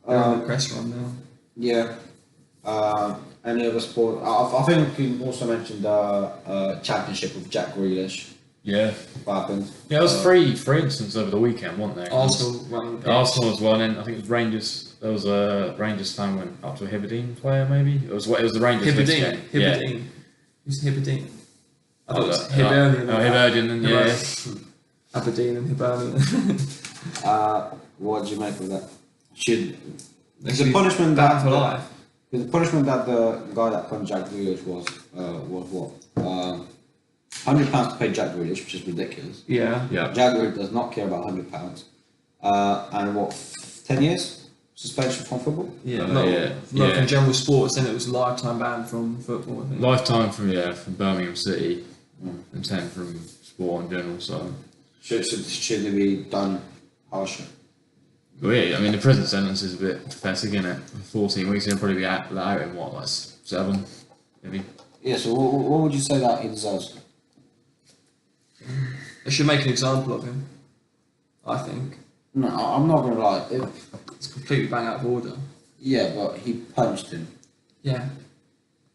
They're on the press run now.
Yeah. Any other sport? I think you also mentioned championship with Jack Grealish.
yeah,
What happened?
there was three, for instance, over the weekend, weren't there?
Arsenal running.
Arsenal as well, and then I think it was Rangers there was a Rangers fan went up to a Hibberdine player, maybe. It was the Rangers.
Hibberdine.
Yeah.
Hibberdine. Who's Hibberdine? I thought it was
Oh,
Hibernian.
Hibernian, yeah.
Aberdeen and Hibernian.
What do you make of that? Should the
Actually,
punishment
banned
that
for life.
the punishment that the guy that punched Jack Grealish was what? £100 to pay Jack Grealish, which is ridiculous.
Yeah.
Yeah.
Jack Grealish does not care about £100. And what? 10 years suspension from football.
Yeah.
Yeah.
From general sports, then it was a lifetime ban from football. I think.
Lifetime from Birmingham City, and 10 from sport in general. So
Should it be done harsher?
well, yeah, I mean the prison sentence is a bit pathetic, isn't it? 14 weeks, he'll probably be out in what, like 7, maybe.
Yeah. So what would you say that he deserves?
They should make an example of him. I think
No, I'm not gonna lie.
it's completely bang out of order.
Yeah, but he punched him.
Yeah.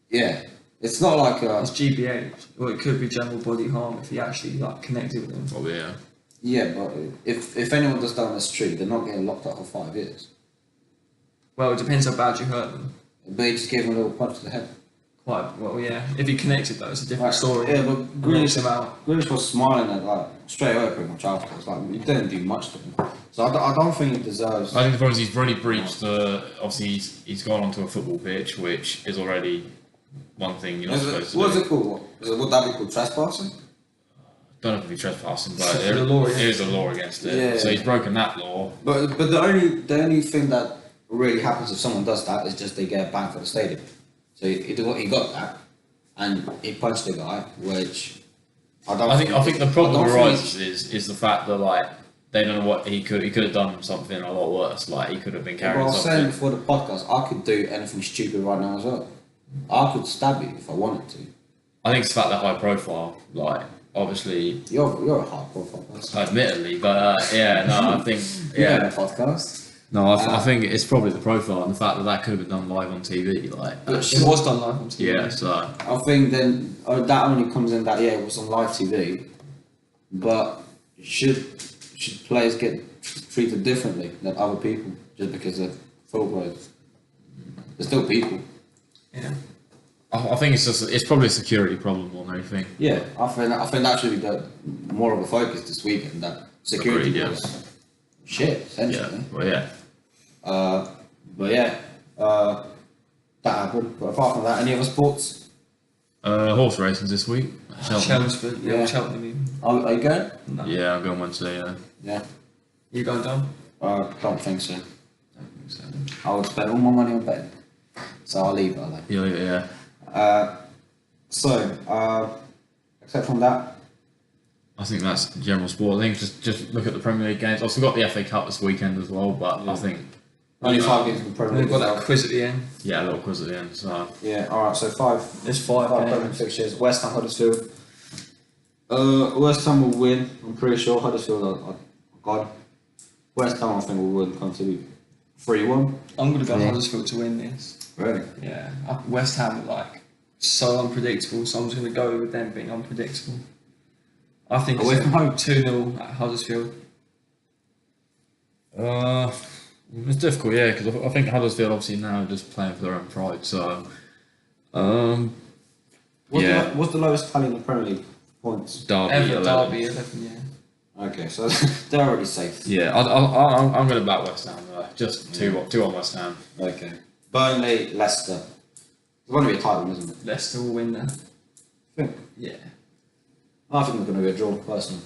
Yeah, it's not like
It's GBH, or it could be general body harm if he actually connected with him.
Probably, yeah.
yeah, but if anyone does that on the street, they're not getting locked up for 5 years.
Well, it depends how bad you hurt them.
But he just gave him a little punch to the head.
Quite well, yeah. If he connected though, it's a different story.
Yeah, but
Knocks him out.
Grealish was smiling at straight away pretty much after. It's like he didn't do much to him. So I don't think he deserves.
I think the problem is he's already breached the. Obviously, he's gone onto a football pitch, which is already one thing you're not supposed to do.
What's it called? Would that be called trespassing?
Don't know if it'd be trespassing, but
It's the law
there is a law against it.
Yeah.
So he's broken that law.
But the only thing that really happens if someone does that is just they get a ban for the stadium. So he got that, and he punched the guy, which I
think the problem arises is the fact that like they don't know what he could have done something a lot worse. Like he could have been
But
carrying
I was
something.
saying before the podcast, I could do anything stupid right now as well. I could stab you if I wanted to.
I think it's the fact that high profile, like obviously,
You're a high profile person.
admittedly, but yeah, no, I think
You're on
yeah.
a podcast.
No, I think it's probably the profile and the fact that could have been done live on TV. Like,
It was done live on TV.
yeah, so
I think then that only comes in that it was on live TV, but should players get treated differently than other people just because they're football players? They're still people.
Yeah.
I think it's probably a security problem more than anything.
Yeah, I think that should be more of a focus this weekend. That security
Agreed, yeah.
was shit essentially.
Yeah, well, yeah.
But yeah, that happened. But apart from that, any other sports?
Horse racing this week. Cheltenham.
Chelmsford,
Yeah.
Cheltenham.
Are you going?
No.
Yeah, I'm going Wednesday. Yeah.
Yeah.
You going down?
Don't think so.
Don't think so.
I would spend all my money on betting, so I'll leave early.
Yeah.
Except from that,
I think that's general sport. I think just look at the Premier League games. Also got the FA Cup this weekend as well, but
Yeah.
I think
only 5 games in the Premier
And
League.
they've got
as
that
well.
quiz at the end.
yeah, a little quiz at the end. So
Yeah, alright, so five
There's five
Premier
games.
fixtures. West Ham, Huddersfield. West Ham will win, I'm pretty sure. Huddersfield are God. West Ham, I think, will win comfortably 3-1.
I'm going to go
Yeah.
Huddersfield to win this.
Really?
Yeah. West Ham are so unpredictable, so I'm just going to go with them being unpredictable. I think
Away
it's
from home?
2-0 at Huddersfield.
it's difficult, yeah, because I think Huddersfield obviously now are just playing for their own pride. So yeah,
What's the lowest tally in the Premier League? Points.
Derby,
Everton,
11.
Derby, 11, yeah.
Okay, so they're already safe.
Yeah, I'm going to back West Ham. Just two on West Ham.
Okay. Burnley, Leicester. It's going to be a tight one, isn't it?
Leicester will win that.
Think.
Yeah.
I think it's going to be a draw, personally.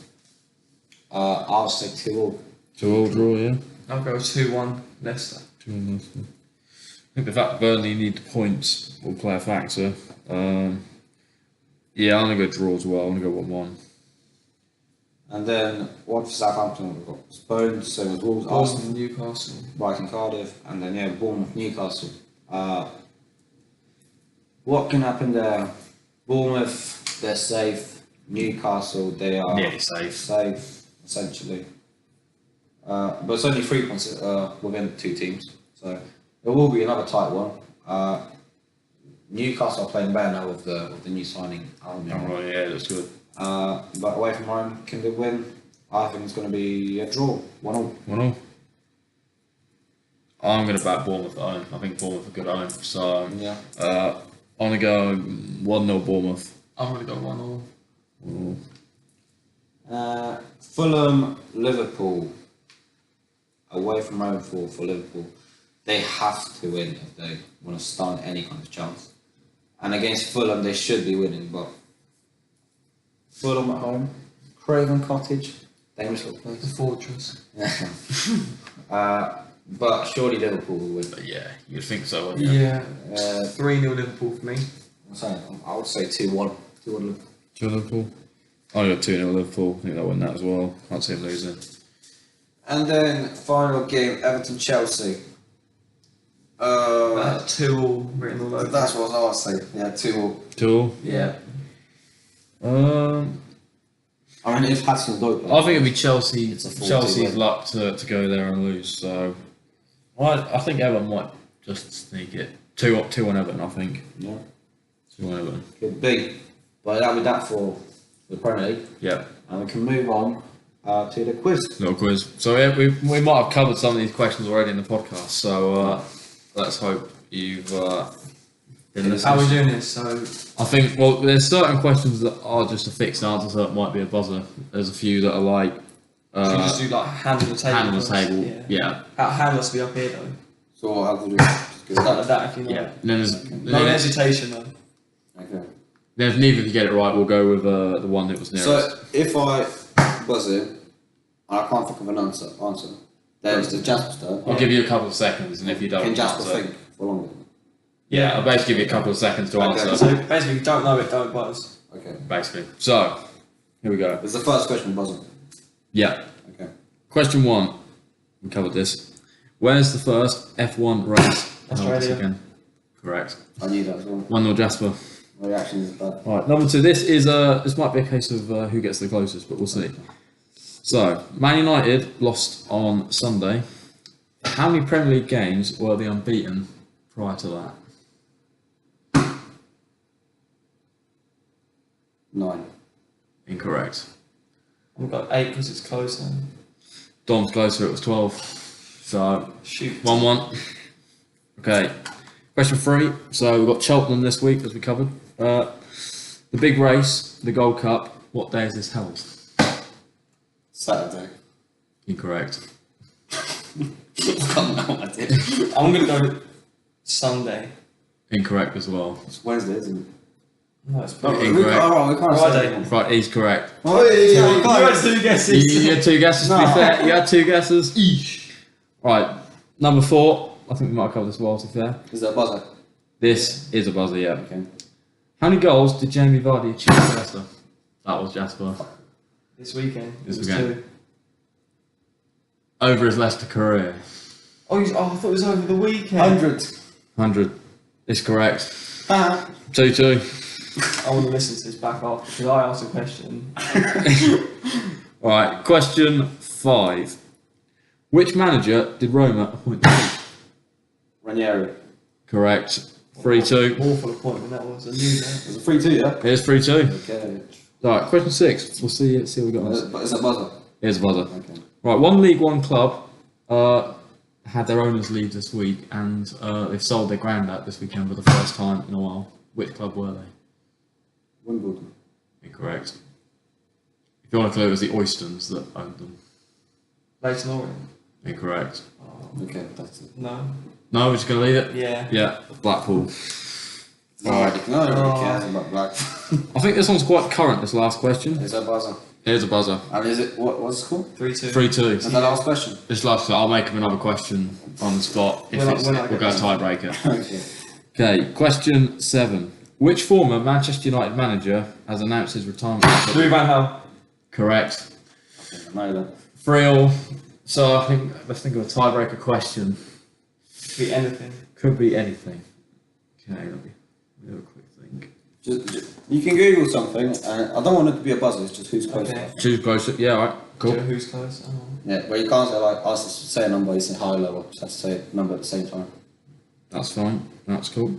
I'll say 2-2.
2-2 draw, yeah.
I'll go 2-1 Leicester.
2-1 Leicester. I think the fact Burnley need the points will play a factor. Yeah, I'm going to go draw as well. I'm going to go 1-1.
And then one for Southampton, we've got Spurs, same as Wolves,
Arsenal,
Arsenal,
Newcastle.
Brighton, Cardiff, and then Bournemouth, Newcastle. What can happen there? Bournemouth, they're safe. Newcastle, they are
Nearly safe.
safe, essentially. But it's only 3 points within the two teams, so there will be another tight one. Newcastle are playing better now with the new signing.
Oh, right, yeah, that's good.
But away from home, can they win? I think it's going to be a draw, 1-1.
1-0. I'm going to back Bournemouth at home. I think Bournemouth are good at home. So
Yeah.
I'm going to go 1-0 Bournemouth.
I'm going to go 1-1.
Ooh.
Fulham, Liverpool. Away from home for Liverpool. They have to win if they want to stand any kind of chance. And against Fulham, they should be winning, but Fulham at home, Craven Cottage, dangerous little
The
place.
fortress.
But surely Liverpool will win.
But yeah, you'd think so, wouldn't you?
Yeah.
3-0
3-0 Liverpool for me.
I would say 2-1. 2-1 Liverpool.
2 Liverpool. I got 2-0 Liverpool. I think they'll win that as well. Can't see them losing.
And then final game, Everton-Chelsea.
2-all written all over.
That's what I was saying. Yeah, 2-2.
2-2.
Yeah.
I mean, if Hudson don't
I think it'd be Chelsea.
It's a 4-2
Chelsea's
win.
luck to go there and lose. So, I think Everton might just sneak it. 2-1 Everton. I think.
Yeah,
2-1 Everton.
could be. But that'll be that for the Premier League.
Yeah.
And we can move on to the quiz.
Little quiz. So yeah, we might have covered some of these questions already in the podcast. So let's hope you've been listening.
How are we doing this? So,
I think there's certain questions that are just a fixed answer, so it might be a buzzer. There's a few that are like
should we just do like hand on the table?
hand on the
first?
table. Yeah.
Hand has to be up here though.
So how could we just go
Start with that if you know.
Yeah. And then there's
No hesitation though.
Okay.
then if neither of you get it right, we'll go with the one that was nearest.
So if I buzz it and I can't think of an answer, then it's the Jasper's turn.
I'll give you a couple of seconds, and if you don't
Can Jasper
answer,
think for longer?
yeah, I'll basically give you a couple of seconds to
Okay.
answer.
So basically, if you don't know it, don't buzz.
Okay.
Basically. So here we go.
It's the first question, buzzing.
Yeah.
Okay.
Question 1. We covered this. Where's the first F1 race held this
Australia.
weekend? Correct.
I knew that as well.
1-0 Jasper.
My reaction is bad.
Right, number 2. This is this might be a case of who gets the closest, but we'll see. So, Man United lost on Sunday. How many Premier League games were they unbeaten prior to that?
9.
Incorrect.
I've got 8 because it's close then.
Dom's closer, it was 12. So,
Shoot.
1-1. Okay. Question 3. So, we've got Cheltenham this week, as we covered. The big race, the Gold Cup, what day is this held?
Saturday.
Incorrect.
I did.
I'm gonna go Sunday.
Incorrect as well.
It's Wednesday, isn't it?
No, it's
No,
probably
Incorrect.
we can't
Friday.
say
Right, he's corred.
Oh, yeah,
You had 2 guesses.
You had 2 guesses, to be
No.
fair. You had 2 guesses. Eesh. Right, number 4. I think we might have covered this well, to be fair.
Is that a buzzer?
This is a buzzer, yeah.
Okay.
How many goals did Jamie Vardy achieve for Leicester? That was Jasper.
This weekend.
This
it was
weekend.
2.
Over his Leicester career.
I thought it was over the weekend.
100.
100 is correct.
Ah.
2-2.
I want to listen to this back after because I asked a question.
Right, question 5. Which manager did Roma appoint?
Ranieri.
Correct. 3-2.
Awful appointment that was. I knew that.
It's a 3-2, yeah?
It is 3-2.
Okay.
Right, question 6. We'll see what we got on this.
But is that buzzer?
Here's a buzzer.
Okay.
Right, one League One club had their owners leave this week, and they've sold their ground out this weekend for the first time in a while. Which club were they?
Wimbledon.
Incorrect. If you want to clue, it was the Oystons that owned them.
Leighton Orient.
Incorrect.
Okay, that's it.
No.
No, we're just going to leave it?
Yeah.
Yeah, Blackpool.
Alright, no one really cares about black.
I think this one's quite current, this last question.
Is that buzzer?
Here's a buzzer.
And is it, what's it called?
3-2.
3-2.
Is that the last question?
This last, I'll make him another question on the spot. If
We're not-
it's,
we're not
we'll go
getting-
tiebreaker.
Okay.
Okay, question 7. Which former Manchester United manager has announced his retirement?
Louis Van Gaal.
Correct.
I know that.
3-all. So I think let's think of a tiebreaker question.
Could be anything.
Could be anything. Okay, let me have a quick think.
Just, you can Google something, and I don't want it to be a buzzer, it's just who's closer.
Okay.
Choose closer. Yeah, alright. Cool.
Joe, who's close? Oh.
Yeah, but you can't say like, ask us to say a number, you say high or low, just have to say a number at the same time.
That's fine. That's cool.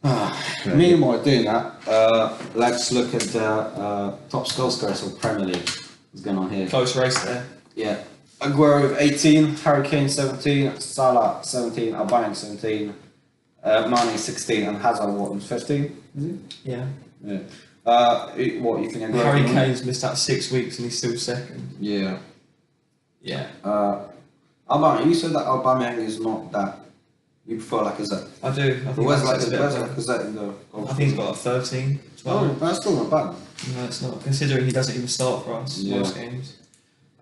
Okay.
Meanwhile, doing that, let's look at the top goal scorers for Premier League. What's going on here?
Close race there.
Yeah. Aguero with 18, Harry Kane 17, Salah 17, Aubameyang 17, Mane 16, and Hazard what, 15? Is he?
Yeah.
Yeah. What you think? Aguero
Harry
can win?
Kane's missed out 6 weeks and he's still second.
Yeah.
Yeah.
Aubameyang, you said that Aubameyang is not that. You prefer like Lacazette.
I do. I think
Where's
that's a bit better.
Lacazette in the?
I think he's got like 13, 12.
Oh, that's still not bad.
No, it's not. Considering he doesn't even start for us
Yeah.
most games.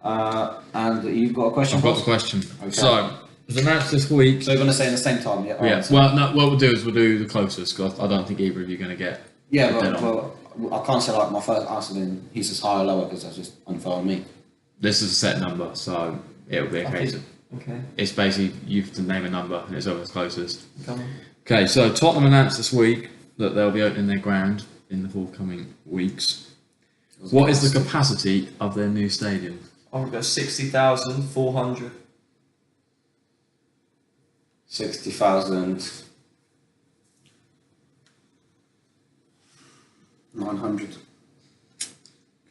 And you've got a question.
I've got
for
the
us?
question.
Okay.
So, it was announced this week.
So you're going to say in the same time, yeah?
Yeah.
Alright,
Well, no, what we'll do is we'll do the closest, because I don't think either of you are going to get.
yeah,
dead
but
on.
well, I can't say like my first answer then he says higher or lower because that's just unfair on me.
This is a set number, so it'll be a
I
case
think-
of.
Okay,
It's basically you have to name a number, and it's always closest.
come on.
Okay, so Tottenham announced this week that they'll be opening their ground in the forthcoming weeks. What is the capacity of their new stadium?
I would go 60,400.
60,000. 900.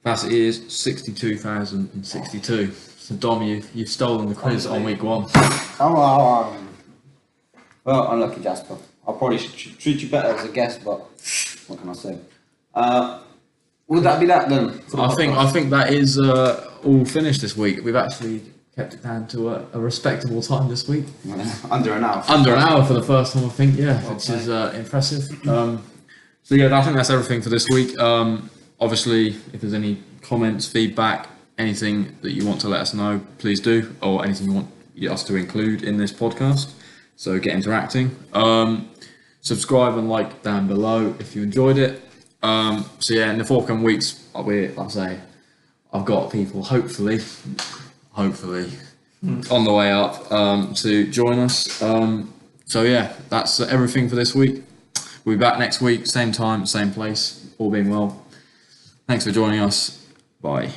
Capacity is 62,062. So Dom, you've stolen the quiz on week one.
Come on. Well, unlucky Jasper. I probably should treat you better as a guest, but what can I say? Would that be that then? for the
I
podcast?
think that is all finished this week. We've actually kept it down to a respectable time this week.
Under an hour.
Under an hour for the first time, I think. Yeah, which
Okay.
is impressive. So yeah, I think that's everything for this week. Obviously, if there's any comments, feedback, anything that you want to let us know, please do, or anything you want us to include in this podcast. So get interacting. Subscribe and like down below if you enjoyed it. So yeah, in the forthcoming weeks, like I say, I've got people hopefully on the way up to join us. So yeah, that's everything for this week. We'll be back next week, same time, same place, all being well. Thanks for joining us. Bye.